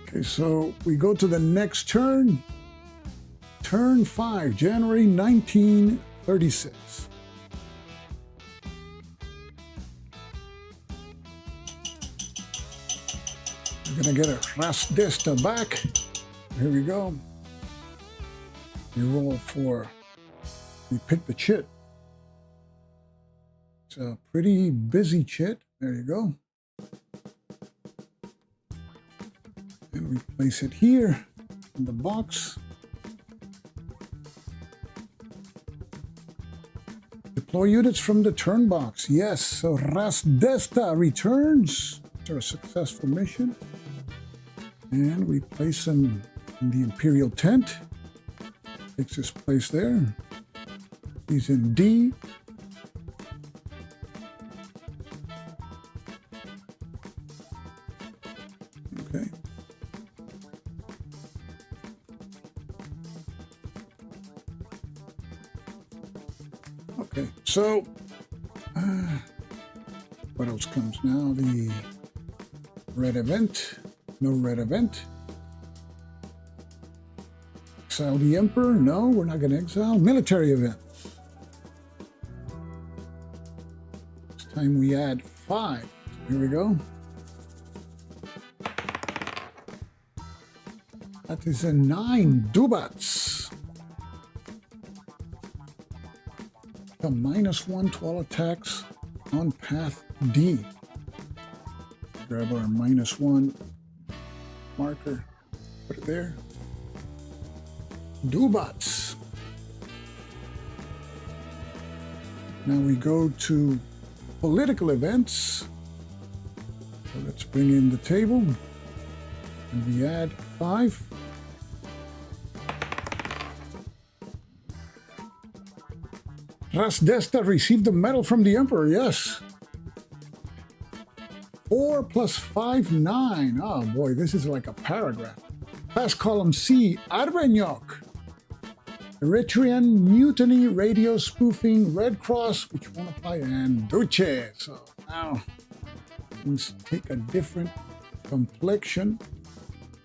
A: Okay, so we go to the next turn. Turn 5, January 1936. We're gonna get a Ras Desta back. Here we go. We roll for, we pick the chit. It's a pretty busy chit. There you go. And we place it here in the box. Deploy units from the turn box. Yes, so Ras Desta returns after a successful mission. And we place them in the Imperial tent. Takes his place there. He's in D. Okay. Okay, so what else comes now? The red event. No red event. Exile the Emperor? No, we're not going to exile. Military event. This time we add 5. So here we go. That is a 9 Dubats. A -1 to all attacks on path D. Grab our -1 marker, put it there. Dubats. Now we go to political events. So let's bring in the table. And we add 5. Ras Desta received a medal from the Emperor, yes. 4 + 5, 9. Oh boy, this is like a paragraph. Fast column C, Arbenyok. Eritrean mutiny, radio spoofing, Red Cross, which won't apply, and Duce. So now things take a different complexion.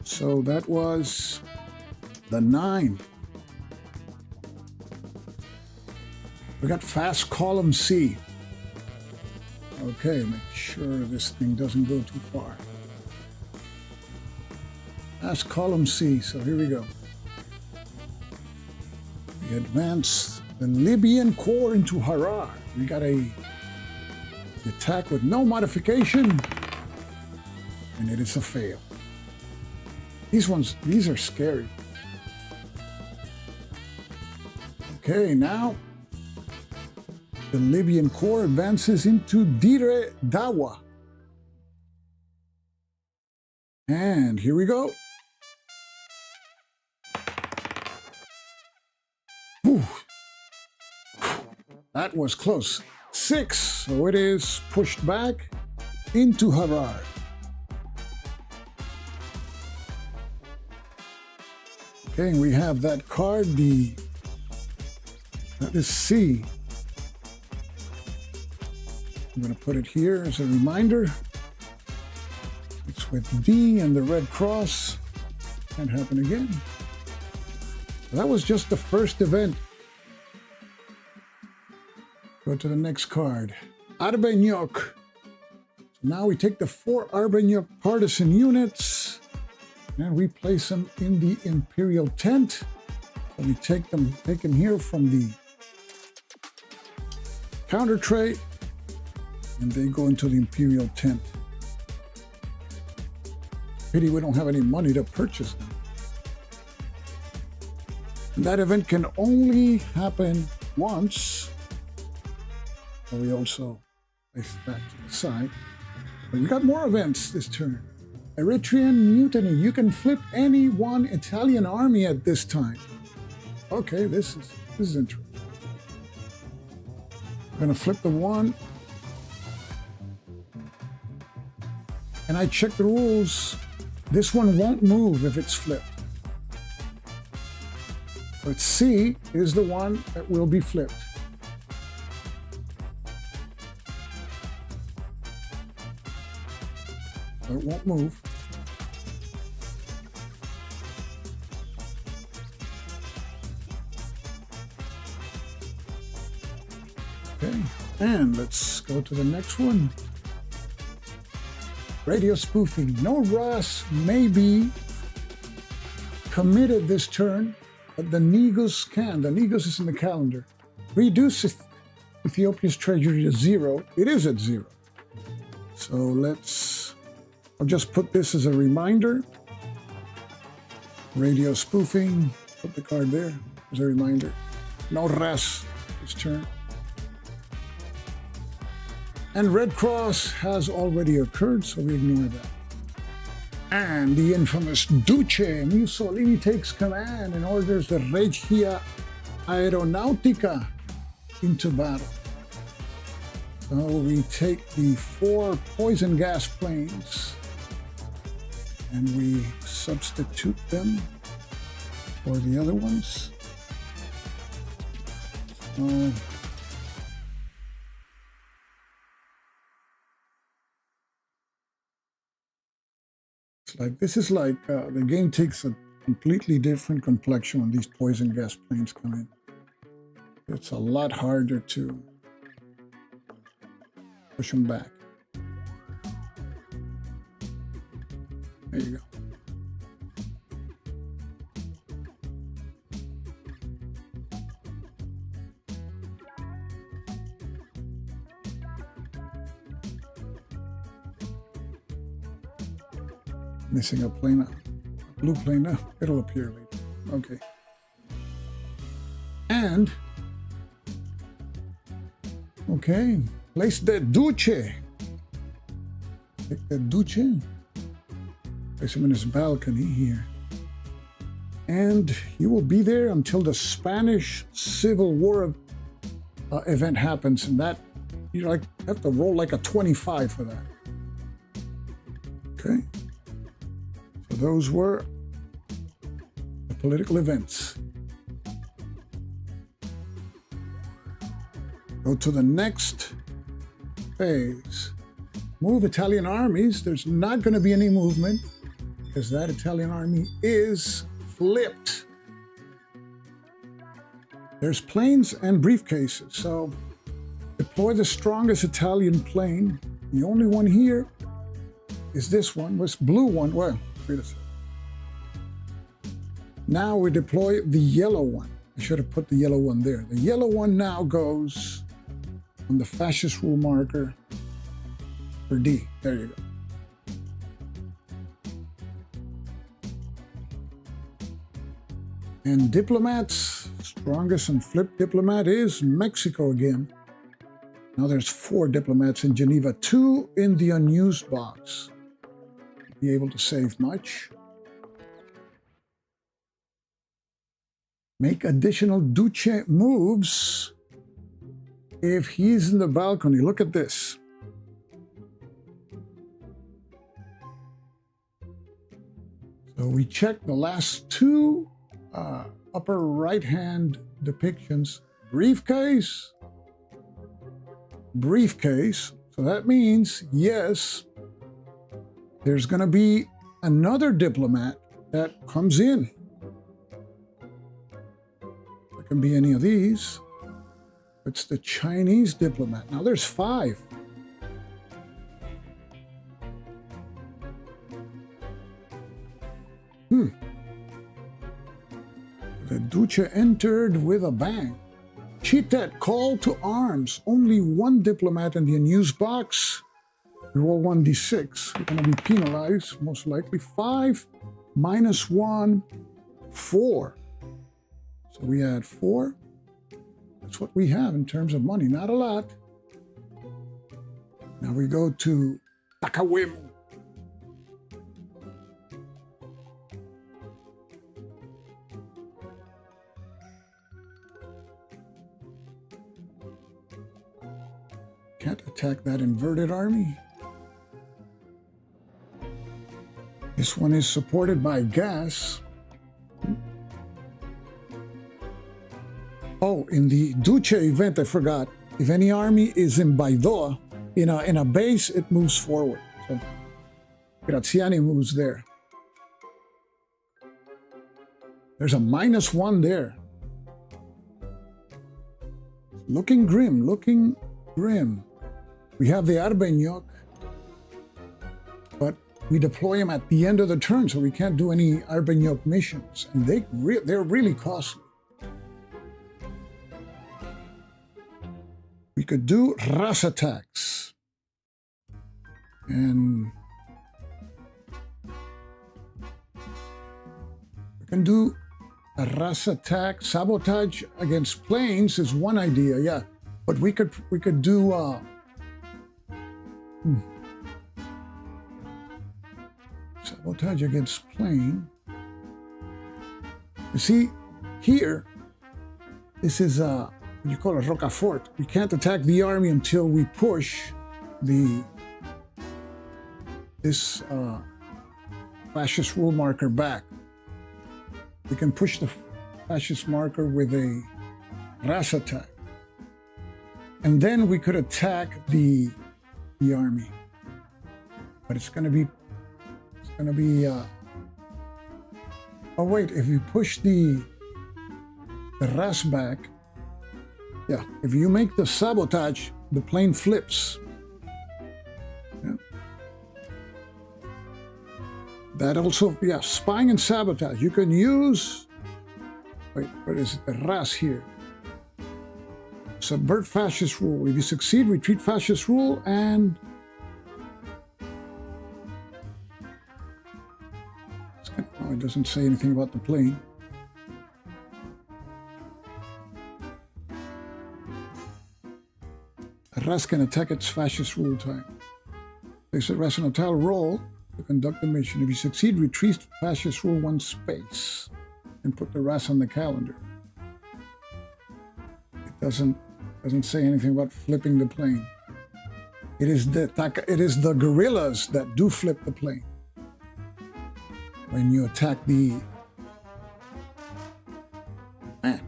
A: So that was the 9. We got fast column C. Okay, make sure this thing doesn't go too far. Fast column C, so here we go. We advance the Libyan Corps into Harar. We got a attack with no modification, and it is a fail. These are scary. Okay, now the Libyan Corps advances into Dire Dawa. And here we go. Whew. That was close. 6, so it is pushed back into Harar. Okay, and we have that card, that is C. I'm going to put it here as a reminder. It's with D and the Red Cross. Can't happen again. That was just the first event. Go to the next card. Arbenyok. So now we take the 4 Arbenyok partisan units and we place them in the imperial tent. So we take them here from the counter tray, and they go into the imperial tent. Pity we don't have any money to purchase them. And that event can only happen once. So we also place that to the side. But we got more events this turn. Eritrean Mutiny. You can flip any one Italian army at this time. Okay, this is interesting. I'm gonna flip the one. And I check the rules. This one won't move if it's flipped. But C is the one that will be flipped. So it won't move. Okay, and let's go to the next one. Radio spoofing. No Russ may be committed this turn, but the Negus can. The Negus is in the calendar. Reduce Ethiopia's treasury to 0. It is at 0. So I'll just put this as a reminder. Radio spoofing. Put the card there as a reminder. No Russ this turn. And Red Cross has already occurred, so we ignore that. And the infamous Duce Mussolini takes command and orders the Regia Aeronautica into battle. So we take the 4 poison gas planes and we substitute them for the other ones. This is like the game takes a completely different complexion when these poison gas planes come in. It's a lot harder to push them back. There you go. Missing a plane, a blue plane. No, it'll appear later. Okay. And, okay, place the Duce. Take the Duce. Place him in his balcony here. And he will be there until the Spanish Civil War event happens. And that, you have to roll like a 25 for that. Okay. Those were the political events. Go to the next phase. Move Italian armies. There's not going to be any movement because that Italian army is flipped. There's planes and briefcases. So deploy the strongest Italian plane. The only one here is this one. This blue one. Well, wait a second. Now we deploy the yellow one. I should have put the yellow one there. The yellow one now goes on the fascist rule marker for D. There you go. And diplomats, strongest and flipped diplomat is Mexico again. Now there's 4 diplomats in Geneva, 2 in the unused box. Be able to save much. Make additional Duce moves if he's in the balcony. Look at this. So we check the last 2 upper right-hand depictions. Briefcase. Briefcase. So that means, yes, there's going to be another diplomat that comes in. It can be any of these. It's the Chinese diplomat. Now there's 5. Duce entered with a bang. Cheatet, call to arms. Only one diplomat in the unused box. We roll 1d6. We're going to be penalized, most likely. 5 minus 1, 4. So we had 4. That's what we have in terms of money. Not a lot. Now we go to Takawim. Can't attack that inverted army. This one is supported by gas. Oh, in the Duce event, I forgot. If any army is in Baidoa, in a base, it moves forward. So Graziani moves there. There's a -1 there. Looking grim, looking grim. We have the Arbenyok, but we deploy them at the end of the turn, so we can't do any Arbenyok missions, and they're really costly. We could do Ras attacks, and we can do a Ras attack. Sabotage against planes is one idea, yeah, but we could do sabotage against plane. You see, here, this is what you call a Rocafort. We can't attack the army until we push this fascist rule marker back. We can push the fascist marker with a Ras attack. And then we could attack the army. But it's going to be oh wait, if you push the Ras back, yeah, if you make the sabotage, the plane flips. Yeah. That also, yeah, spying and sabotage. You can use, wait, what is it? The Ras here. Subvert fascist rule. If you succeed, retreat fascist rule, and oh, it doesn't say anything about the plane. Ras can attack its fascist rule time. Place a Ras on a tile roll to conduct the mission. If you succeed, retreat fascist rule 1 space and put the Ras on the calendar. It doesn't say anything about flipping the plane. It is the guerrillas that do flip the plane when you attack the man.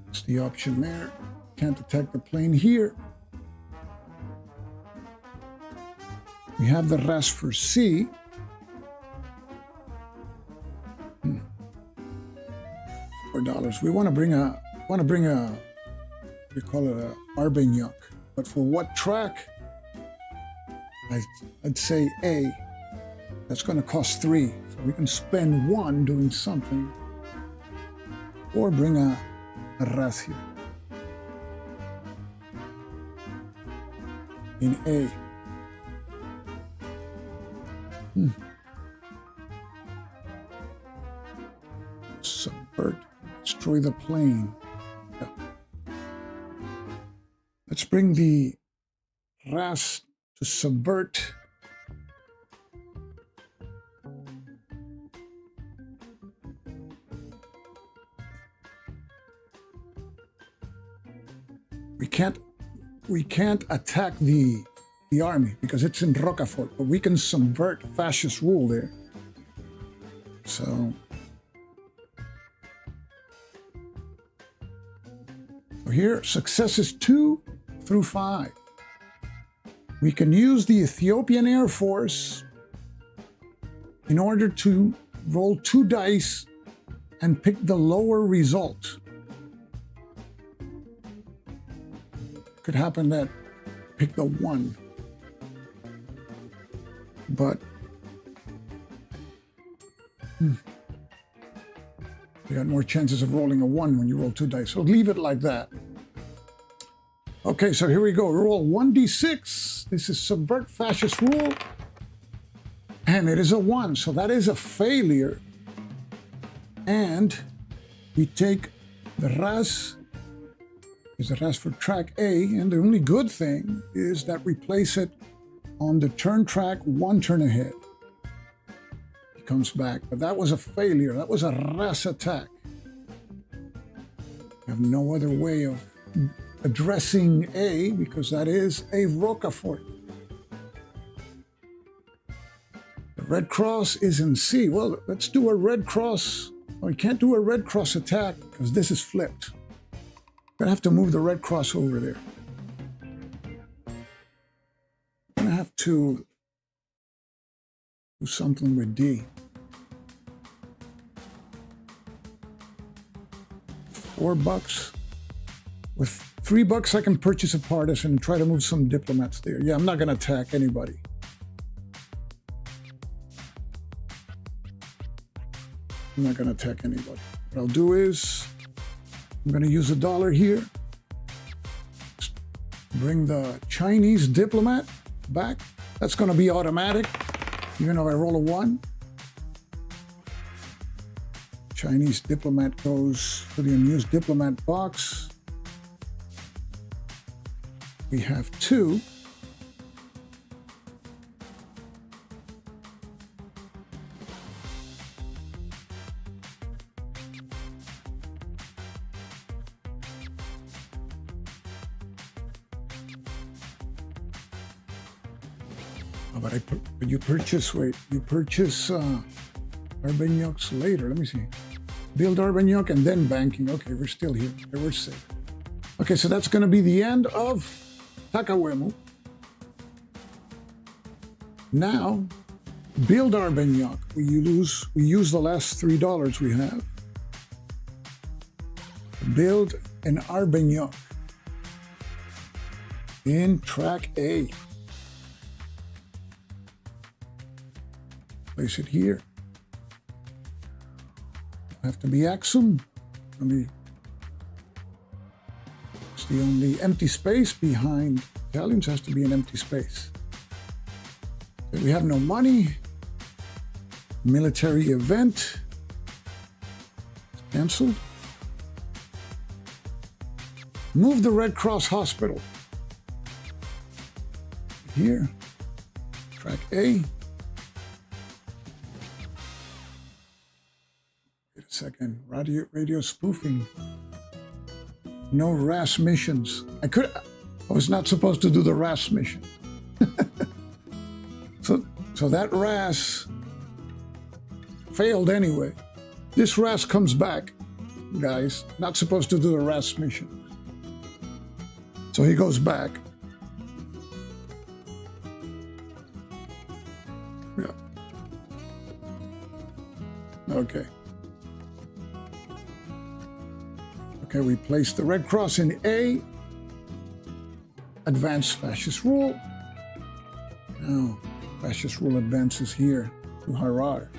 A: It's the option there. Can't attack the plane here. We have the Ras for C. $4. We want to bring a what do you call it, a Arbenyok. But for what track? I'd say A. That's going to cost 3. So we can spend 1 doing something. Or bring a Ras here. In A. Subvert. Destroy the plane. Yeah. Let's bring the Ras to subvert. We can't attack the army because it's in Rocafort, but we can subvert fascist rule there. So here, successes 2 through 5. We can use the Ethiopian Air Force in order to roll 2 dice and pick the lower result. Could happen that pick the 1. But You got more chances of rolling a 1 when you roll 2 dice. So leave it like that. Okay, so here we go. Roll 1d6. This is subvert fascist rule. And it is a 1, so that is a failure. And we take the RAS, is the RAS for track A, and the only good thing is that we place it on the turn track 1 turn ahead. He comes back, but that was a failure. That was a RAS attack. I have no other way of addressing A because that is a Rocafort. The red cross is in C. Well, let's do a red cross. Oh, we can't do a red cross attack because this is flipped. I'm gonna have to move the red cross over there. I'm gonna have to do something with D. $4. With $3, I can purchase a partisan and try to move some diplomats there. Yeah, I'm not gonna attack anybody. I'm not gonna attack anybody. What I'll do is, I'm gonna use $1 here. Bring the Chinese diplomat back. That's gonna be automatic, even though I roll a 1. Chinese diplomat goes to the unused diplomat box. We have 2. Oh, but you purchase, wait, you purchase Arbenyoks later. Let me see. Build Arbenyok and then banking. Okay, we're still here. Okay, we're safe. Okay, so that's going to be the end of Takawemu. Now, build Arbenyok. We use the last $3 we have. Build an Arbenyok in track A. Place it here. Have to be Axum. It's the only empty space behind Italians, has to be an empty space. We have no money. Military event. Cancelled. Move the Red Cross Hospital. Here. Track A. Second, radio spoofing. No RAS missions. I was not supposed to do the RAS mission. so that RAS failed anyway. This RAS comes back, guys. Not supposed to do the RAS mission. So he goes back. Yeah. Okay. Okay, we place the Red Cross in A. Advance fascist rule. Now, fascist rule advances here to Harar.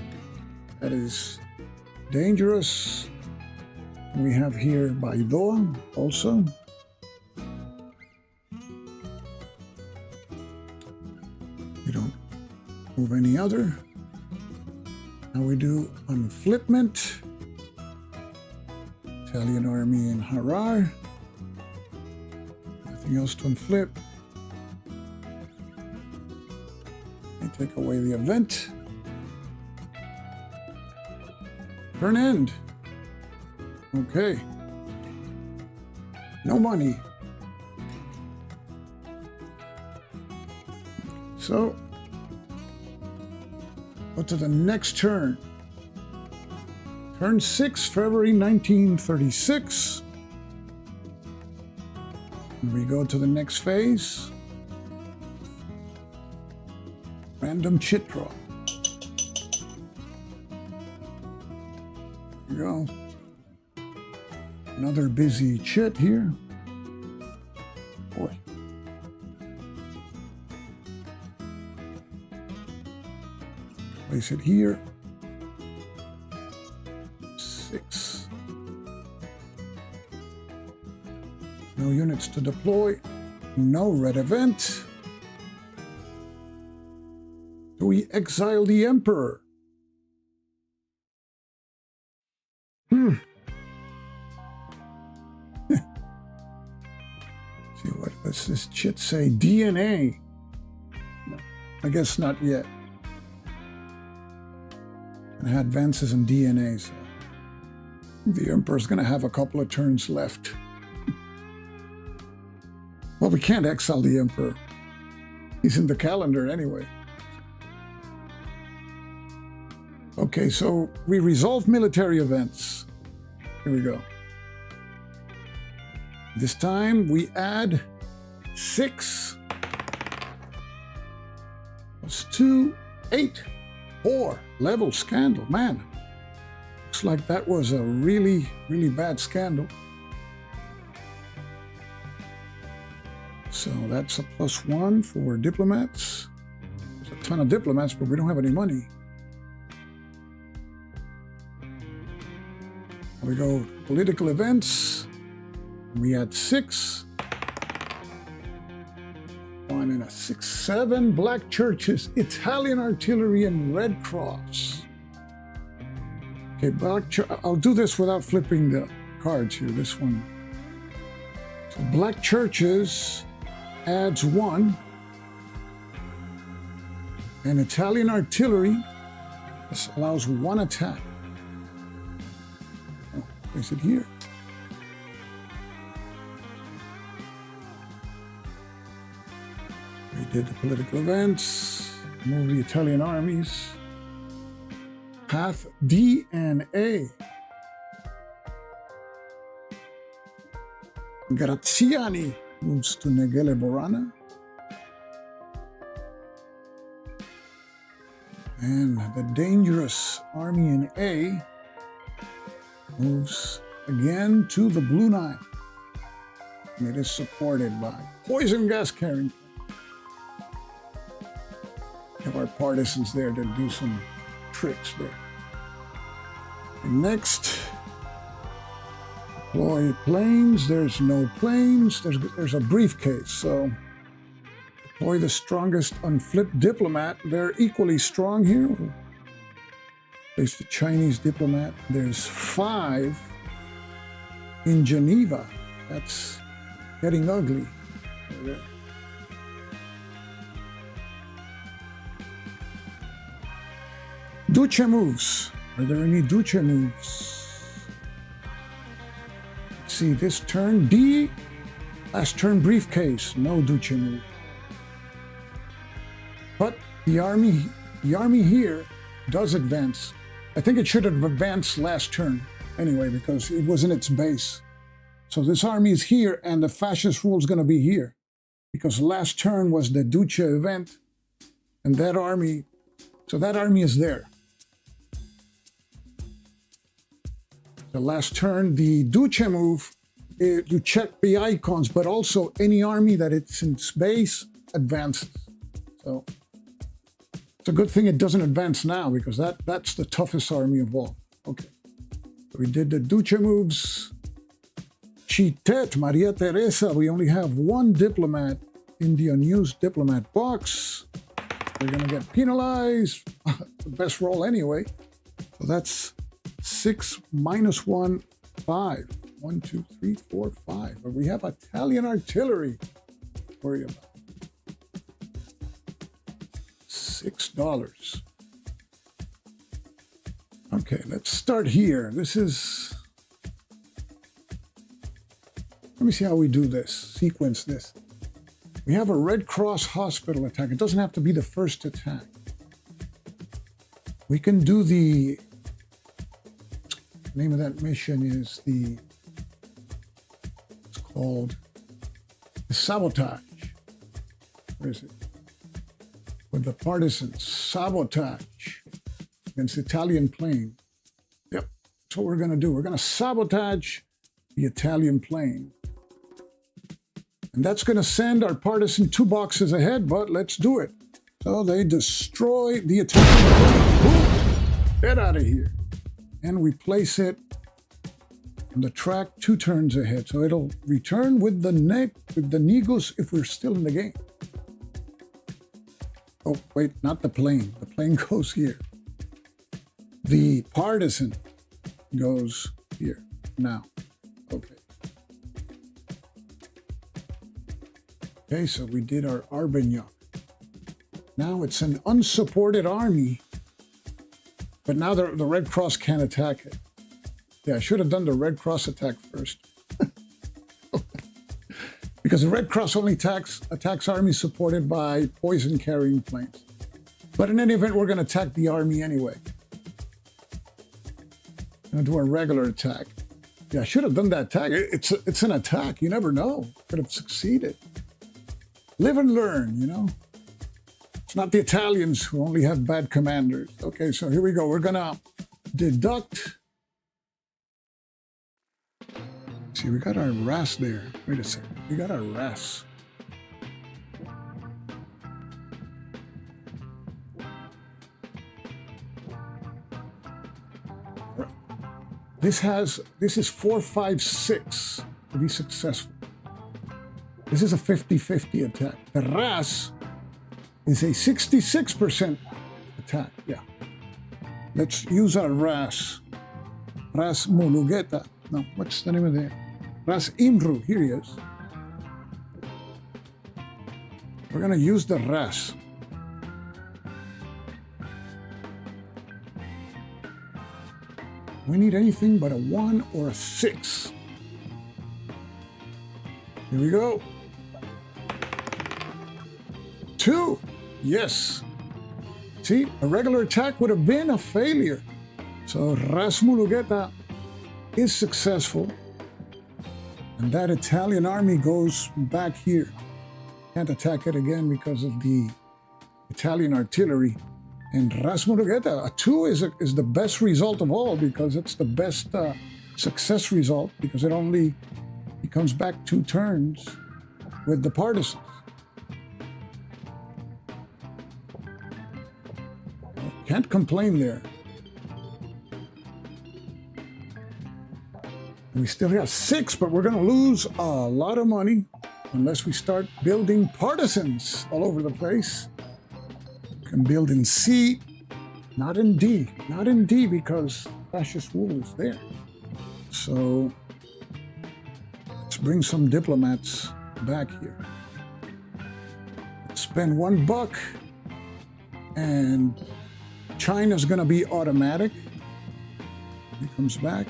A: That is dangerous. We have here Baidoa also. We don't move any other. Now we do unflipment. Italian army in Harar. Nothing else to unflip. I take away the event. Turn end. Okay. No money. So, go to the next turn. Turn 6, February 1936. And we go to the next phase. Random chit draw. There we go. Another busy chit here. Boy. Place it here. No units to deploy. No red event. Do we exile the Emperor? See, what does this chit say? DNA. No, I guess not yet. And I had advances in DNA, so the Emperor's going to have a couple of turns left. Well, we can't exile the Emperor. He's in the calendar anyway. Okay, so we resolve military events. Here we go. This time we add 6 plus 2, 8. 4. Level scandal. Man, looks like that was a really, really bad scandal. So that's a +1 for diplomats. There's a ton of diplomats, but we don't have any money. We go political events. We add 6. 1 and a 6, 7 black churches, Italian artillery, and Red Cross. Okay, I'll do this without flipping the cards here. This one. So black churches adds 1, and Italian artillery, this allows 1 attack. Oh, place it here. We did the political events, move the Italian armies. Path D and A. Graziani moves to Negele Borana. And the dangerous army in A moves again to the Blue Nile. And it is supported by poison gas carrying. We have our partisans there to do some tricks there. And next, deploy planes. There's no planes. There's a briefcase. So deploy the strongest unflipped diplomat. They're equally strong here. We'll place the Chinese diplomat. There's 5 in Geneva. That's getting ugly. Duce moves. Are there any Duce moves? Let's see, this turn D. Last turn briefcase. No Duce move. But the army here does advance. I think it should have advanced last turn anyway because it was in its base. So this army is here and the fascist rule is going to be here because last turn was the Duce event and that army, so that army is there. The last turn, the Duce move, you check the icons, but also any army that it's in space advances. So it's a good thing it doesn't advance now because that's the toughest army of all. Okay, so we did the Duce moves. Chitet, Maria Teresa, we only have 1 diplomat in the unused diplomat box. We're gonna get penalized. The best roll anyway. So that's 6 minus 1, 5. 1, 2, 3, 4, 5. But we have Italian artillery to worry about. $6. Okay, let's start here. This is... Let me see how we do this, sequence this. We have a Red Cross hospital attack. It doesn't have to be the first attack. We can do the name of that mission is it's called the sabotage. Where is it? With the partisans, sabotage against Italian plane. Yep, that's what we're going to do. We're going to sabotage the Italian plane. And that's going to send our partisan 2 boxes ahead, but let's do it. So they destroy the Italian plane. Boom! Get out of here. And we place it on the track 2 turns ahead. So it'll return with the Negus if we're still in the game. Oh, wait, not the plane. The plane goes here. The partisan goes here now. Okay. Okay, so we did our Arbenyak. Now it's an unsupported army, but now the Red Cross can't attack it. Yeah, I should have done the Red Cross attack first. Because the Red Cross only attacks armies supported by poison-carrying planes. But in any event, we're going to attack the army anyway. I'm going to do a regular attack. Yeah, I should have done that attack. It's an attack. You never know. Could have succeeded. Live and learn, you know. It's not the Italians who only have bad commanders. Okay, so here we go. We're going to deduct. See, we got our RAS there. Wait a second. We got our RAS. This is 4, 5, 6 to be successful. This is a 50-50 attack. The RAS is a 66% attack. Yeah. Let's use our RAS. RAS Mulugeta. No, what's the name of the RAS Imru? Here he is. We're going to use the RAS. We need anything but a 1 or a 6. Here we go. 2. Yes. See, a regular attack would have been a failure. So RAS Mulugeta is successful. And that Italian army goes back here. Can't attack it again because of the Italian artillery. And RAS Mulugeta, a 2 is the best result of all because it's the best success result because he comes back 2 turns with the partisans. Can't complain there. We still have 6, but we're going to lose a lot of money unless we start building partisans all over the place. We can build in C, not in D. Not in D because fascist rule is there. So let's bring some diplomats back here. Let's spend $1 and China's going to be automatic. He comes back.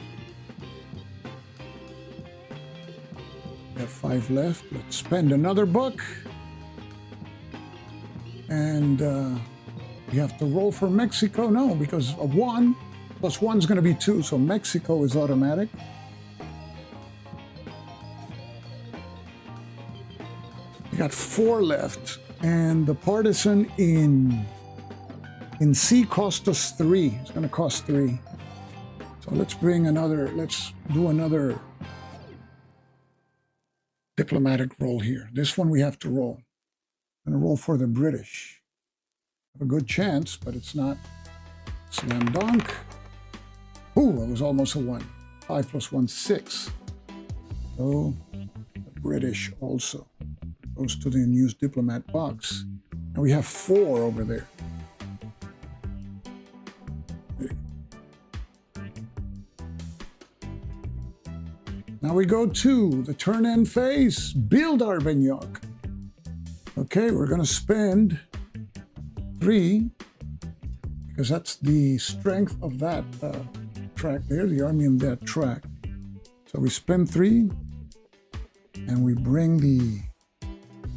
A: We have 5 left. Let's spend another $1. And we have to roll for Mexico. No, because a 1 plus 1 is going to be 2. So Mexico is automatic. We got 4 left. And the partisan in C cost us 3. It's going to cost 3. So let's do another diplomatic roll here. This one we have to roll. I'm going to roll for the British. Have a good chance, but it's not slam dunk. Ooh, it was almost a 1. 5 plus 1, 6. So the British also goes to the unused diplomat box. And we have 4 over there. Now we go to the turn-end phase, build Arbenyak. Okay, we're going to spend 3, because that's the strength of that track there, the army on that track. So we spend 3, and we bring the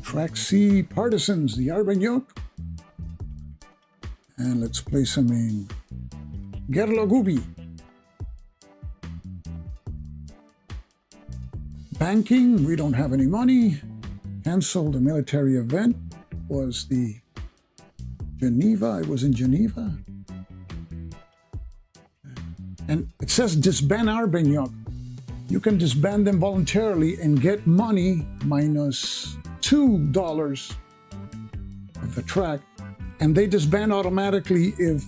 A: track C partisans, the Arbenyak, and let's place them in Gerlogubi. Banking, we don't have any money. Cancel the military event. Was the Geneva? It was in Geneva. And it says disband Arbenyak. You can disband them voluntarily and get money minus $2 of the track. And they disband automatically if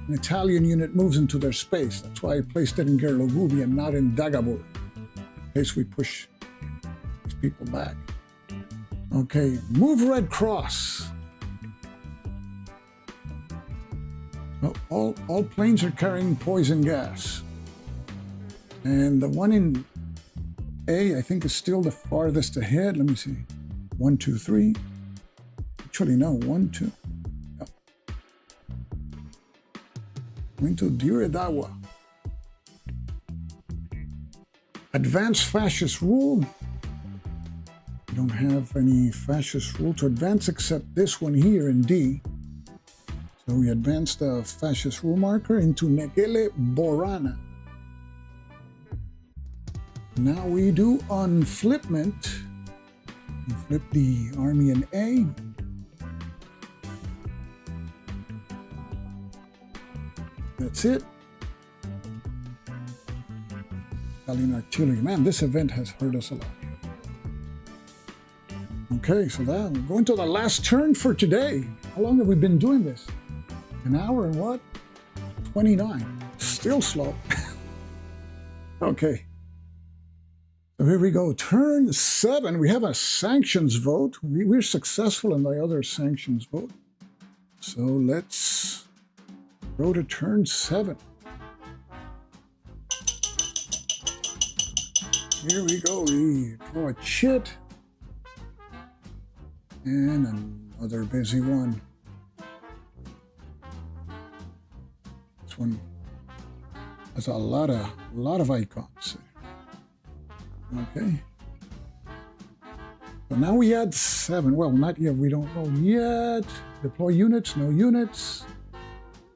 A: an Italian unit moves into their space. That's why I placed it in Gerlogubi and not in Dagobur, in case we push these people back. Okay, move Red Cross. Well, all planes are carrying poison gas. And the one in A, I think, is still the farthest ahead. Let me see. 1, 2, 3. Actually, no, 1, 2. No. Going to Diredawa. Advanced fascist rule. We don't have any fascist rule to advance except this one here in D. So we advance the fascist rule marker into Negele Borana. Now we do unflipment. We flip the army in A. That's it. Italian artillery. Man, this event has hurt us a lot. Okay, so that we're going to the last turn for today. How long have we been doing this? An hour and what? 29. Still slow. Okay. So here we go. Turn 7. We have a sanctions vote. We're successful in the other sanctions vote. So let's go to turn 7. Here we go. We draw a chit. And another busy one. This one has a lot of icons. Okay. So now we add 7. Well, not yet. We don't roll yet. Deploy units. No units.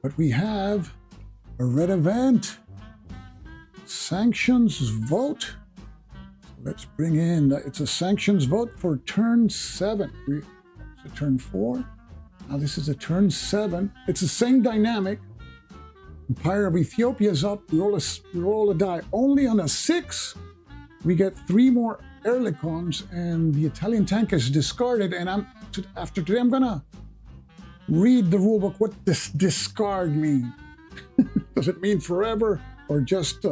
A: But we have a red event. Sanctions vote. Let's bring in, it's a sanctions vote for turn 7. It's a turn 4. Now this is a turn 7. It's the same dynamic. Empire of Ethiopia is up. We roll a die. Only on a 6, we get 3 more Ehrlichons, and the Italian tank is discarded. And after today, I'm gonna read the rulebook. What does discard mean? Does it mean forever, or just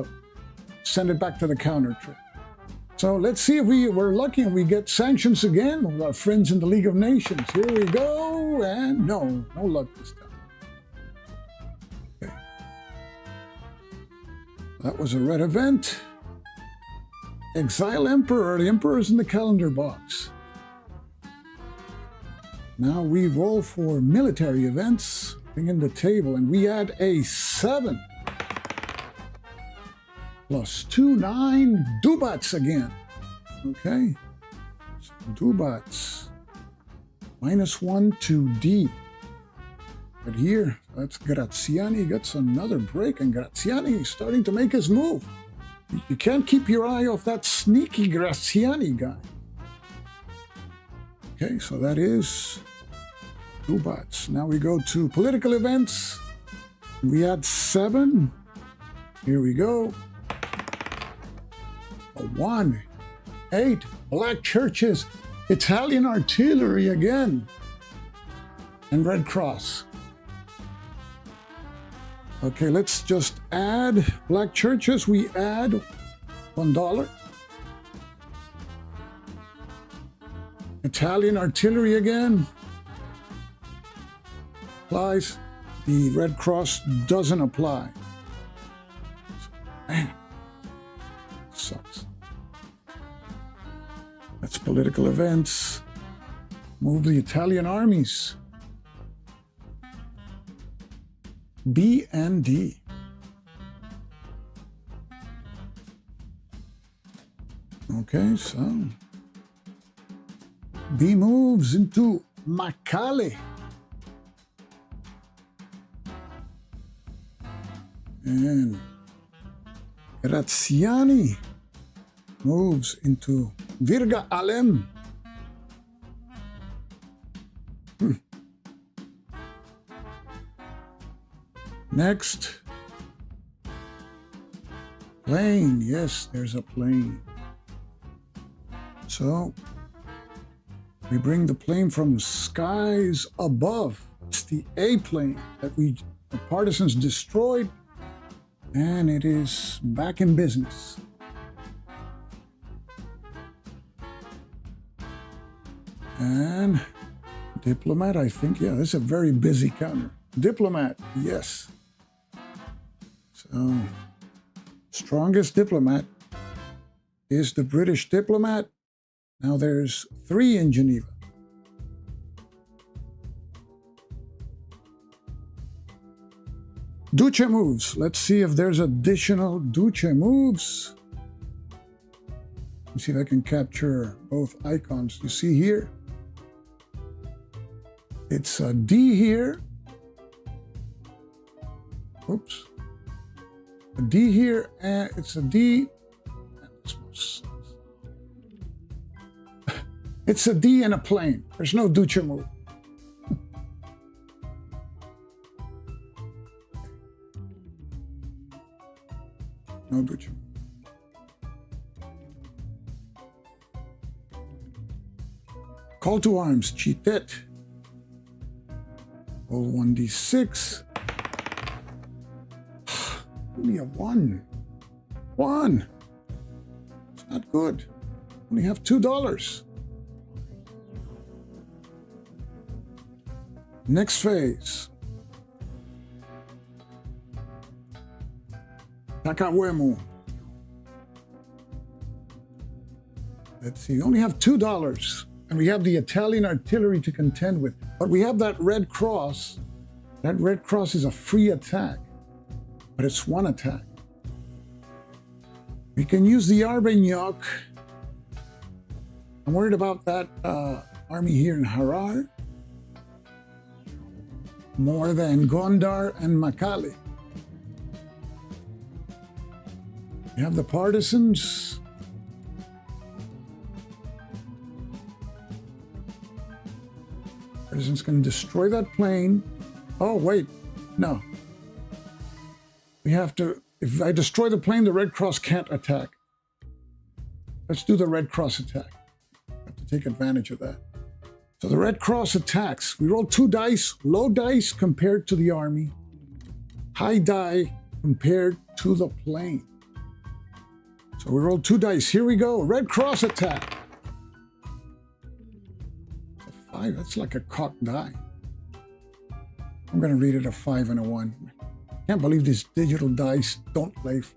A: send it back to the counter trick? So let's see if we're lucky and we get sanctions again with our friends in the League of Nations. Here we go, and no luck this time. Okay. That was a red event. Exile Emperor. The Emperor's in the calendar box. Now we roll for military events. Bring in the table, and we add a 7. Plus 2, 9, Dubats again. Okay. So Dubats. -1 to D. But here, that's Graziani gets another break, and Graziani is starting to make his move. You can't keep your eye off that sneaky Graziani guy. Okay, so that is Dubats. Now we go to political events. We add 7. Here we go. 1, 8, black churches, Italian artillery again, and Red Cross. Okay, let's just add black churches. We add $1. Italian artillery again. Applies. The Red Cross doesn't apply. Man, sucks. That's political events. Move the Italian armies. B and D. Okay, so B moves into Makale. And Graziani moves into Virga Alem. Next, plane. Yes, there's a plane. So we bring the plane from skies above. It's the A plane that we The partisans destroyed, and it is back in business. And diplomat, I think, yeah, this is a very busy counter. Diplomat, yes. So, strongest diplomat is the British diplomat. Now there's 3 in Geneva. Duce moves. Let's see if there's additional Duce moves. Let me see if I can capture both icons. You see here, it's a D here. Oops. A D here, and it's a D. It's a D and a plane. There's no Duce move. No Duce move. Call to arms, cheatet. Roll 1d6. Only a 1. 1. It's not good. Only have $2. Next phase. Takawemu. Let's see, we only have $2. And we have the Italian artillery to contend with. But we have that red cross. That red cross is a free attack. But it's 1 attack. We can use the Arbenioch. I'm worried about that army here in Harar more than Gondar and Makali. We have the partisans. Partisans can destroy that plane. Oh, wait, no. We have to, if I destroy the plane, the Red Cross can't attack. Let's do the Red Cross attack. I have to take advantage of that. So the Red Cross attacks. We roll 2 dice, low dice compared to the army, high die compared to the plane. So we roll 2 dice. Here we go. Red Cross attack. It's a 5. That's like a cocked die. I'm going to read it a 5 and a 1. Can't believe these digital dice don't lay flat.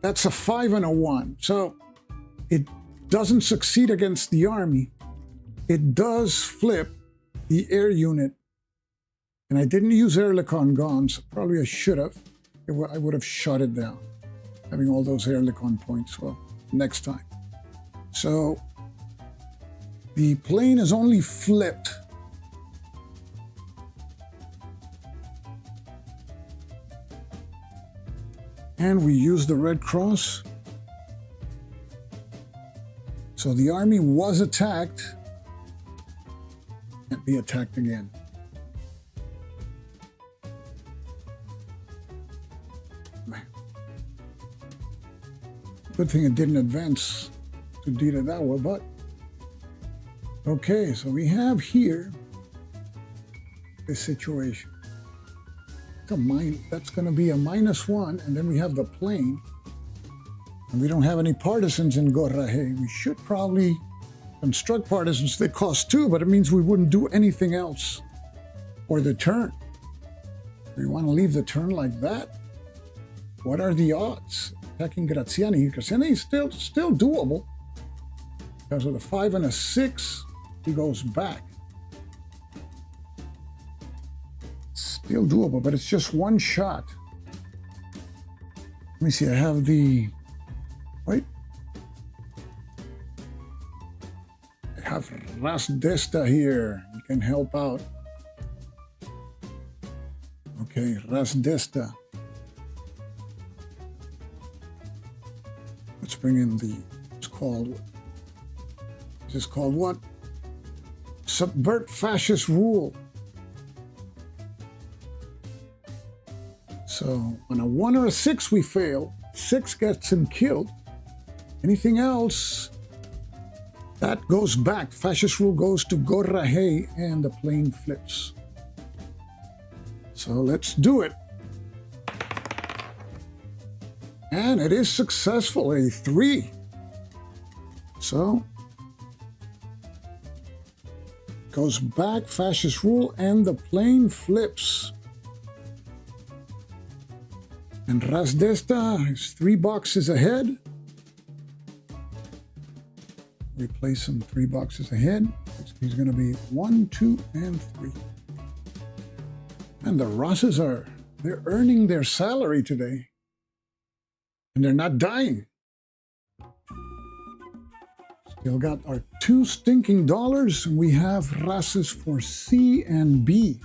A: That's a 5 and a 1. So it doesn't succeed against the army. It does flip the air unit. And I didn't use Airlicon guns. Probably I should have. I would have shot it down. Having all those Airlicon points. Well, next time. So the plane is only flipped. And we use the Red Cross. So the army was attacked. Can't be attacked again. Man. Good thing it didn't advance to Diradawa, but okay, so we have here this situation. That's going to be a -1, and then we have the plane. And we don't have any partisans in Gorrahe. We should probably construct partisans. They cost 2, but it means we wouldn't do anything else for the turn. We want to leave the turn like that. What are the odds? Attacking Graziani. Graziani is still doable. Because with a 5 and a 6, he goes back. Still doable, but it's just 1 shot. Let me see, I have the... Wait. I have Ras Desta here. He can help out. Okay, Ras Desta. Let's bring in the... It's called... This is called what? Subvert fascist rule. So on a 1 or a 6, we fail. 6 gets him killed. Anything else, that goes back. Fascist rule goes to Gorrahe, and the plane flips. So let's do it. And it is successful, a 3. So goes back, fascist rule, and the plane flips. And Rasdesta is 3 boxes ahead. We place him 3 boxes ahead. He's going to be 1, 2, and 3. And the Rosses they're earning their salary today. And they're not dying. Still got our 2 stinking dollars, and we have Rosses for C and B.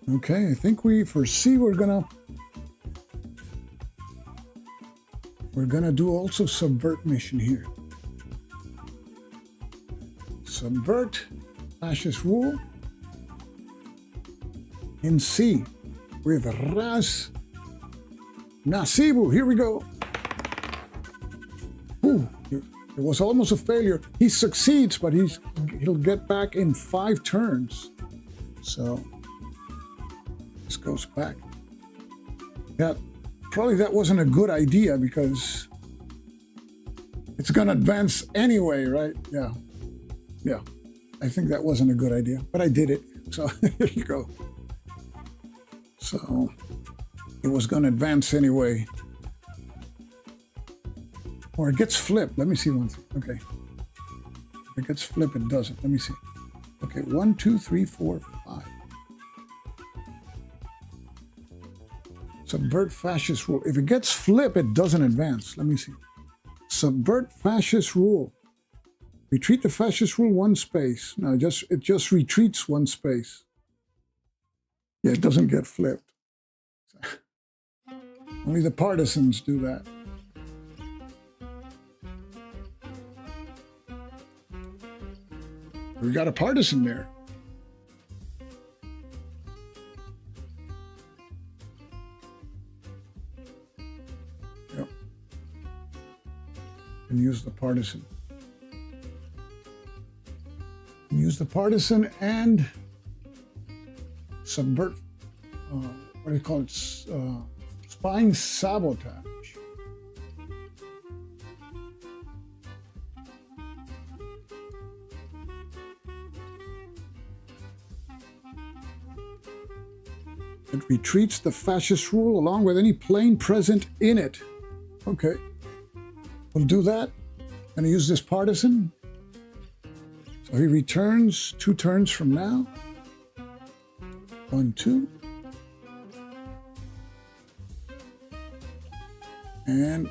A: Okay, I think for C we're gonna do also subvert mission here. Subvert, fascist rule. In C, with Ras Nasibu. Here we go. Ooh, it was almost a failure. He succeeds, but he'll get back in 5 turns. So this goes back. Probably that wasn't a good idea because it's gonna advance anyway, right? Yeah. I think that wasn't a good idea, but I did it. So here you go. So it was gonna advance anyway. Or it gets flipped. Let me see one thing. Okay. If it gets flipped, it doesn't. Let me see. Okay, 1, 2, 3, 4, 5. Subvert fascist rule. If it gets flipped, it doesn't advance. Let me see. Subvert fascist rule. Retreat the fascist rule 1 space. No, it just retreats 1 space. Yeah, it doesn't get flipped. Only the partisans do that. We got a partisan there. Yep. And use the partisan. Use the partisan and subvert, what do you call it? Spine sabotage. It retreats the fascist rule along with any plane present in it. Okay, we'll do that. Gonna use this partisan. So he returns 2 turns from now. 1, 2. And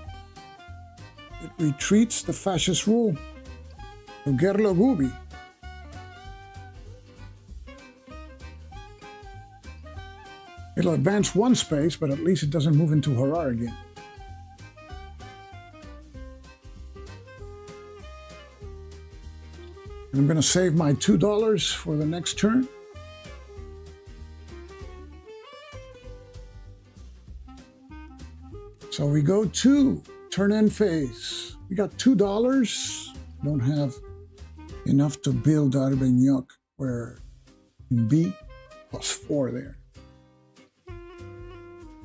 A: it retreats the fascist rule. Ugerlo Gubi. It'll advance 1 space, but at least it doesn't move into Harar again. And I'm going to save my $2 for the next turn. So we go to turn end phase. We got $2. Don't have enough to build Arbenyuk, where in B +4 there.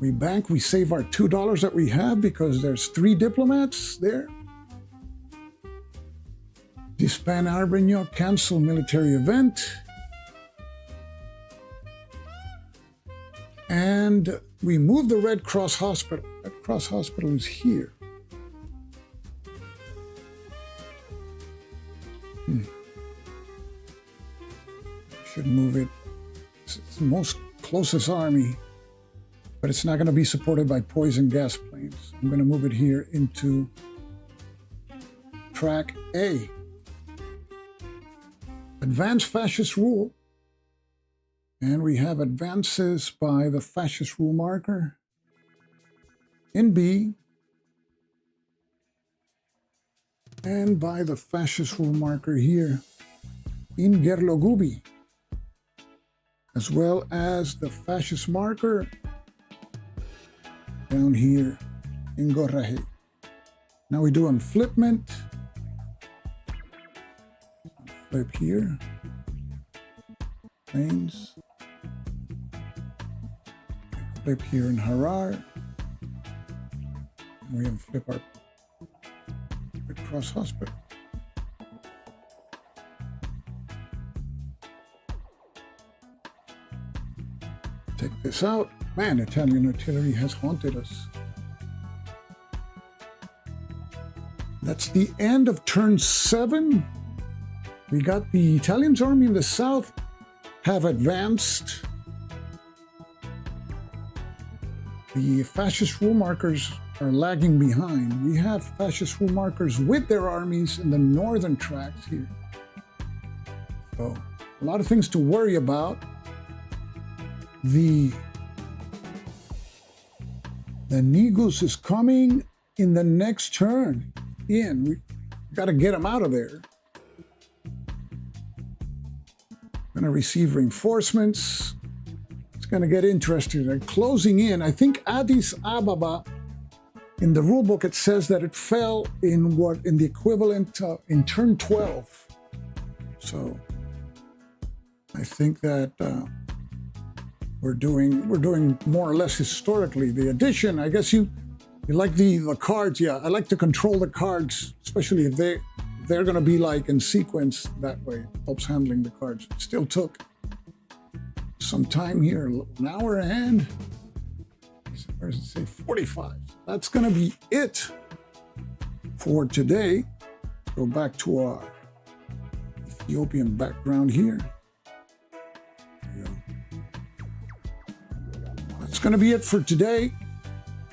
A: We bank, we save our $2 that we have because there's 3 diplomats there. Disband Arbenyuk, cancel military event. And we move the Red Cross Hospital. Red Cross Hospital is here. Should move it. It's the most closest army, but it's not going to be supported by poison gas planes. I'm going to move it here into track A. Advanced fascist rule. And we have advances by the fascist rule marker in B and by the fascist rule marker here in Gerlogubi, as well as the fascist marker down here in Gorahe. Now we do unflipment. Flip here. planes. Flip here in Harar. And we have flip our Red Cross Hospital. Take this out. Man, Italian artillery has haunted us. That's the end of turn 7. We got the Italians army in the south have advanced. The fascist rule markers are lagging behind. We have fascist rule markers with their armies in the northern tracks here. So, a lot of things to worry about. The Negus is coming in the next turn. We got to get him out of there. Going to receive reinforcements. It's going to get interesting. They're closing in. I think Addis Ababa, in the rulebook, it says that it fell in the equivalent in turn 12. So I think that we're doing more or less historically. The addition, I guess you like the cards. Yeah, I like to control the cards, especially if they're going to be like in sequence that way. It helps handling the cards. It still took some time here, an hour and, where does it say, 45. That's going to be it for today. Go back to our Ethiopian background here. That's going to be it for today.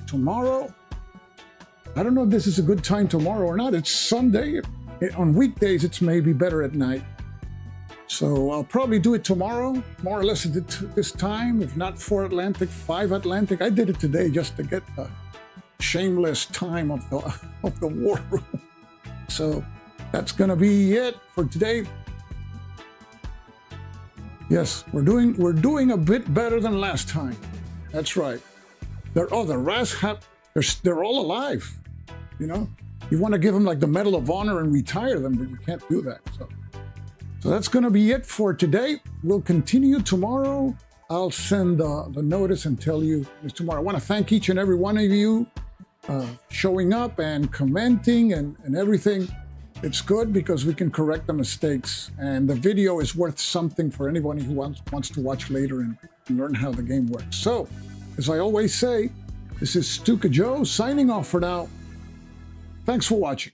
A: Tomorrow, I don't know if this is a good time tomorrow or not. It's Sunday. On weekdays, it's maybe better at night. So I'll probably do it tomorrow, more or less at this time, if not 4 Atlantic, 5 Atlantic. I did it today just to get the shameless time of the war room. So that's going to be it for today. Yes, we're doing a bit better than last time. That's right. The Ras they're all alive. You know, you want to give them like the Medal of Honor and retire them, but you can't do that. So that's going to be it for today. We'll continue tomorrow. I'll send the notice and tell you it's tomorrow. I want to thank each and every one of you showing up and commenting and everything. It's good because we can correct the mistakes, and the video is worth something for anybody who wants to watch later and learn how the game works. So, as I always say, this is Stuka Joe signing off for now. Thanks for watching.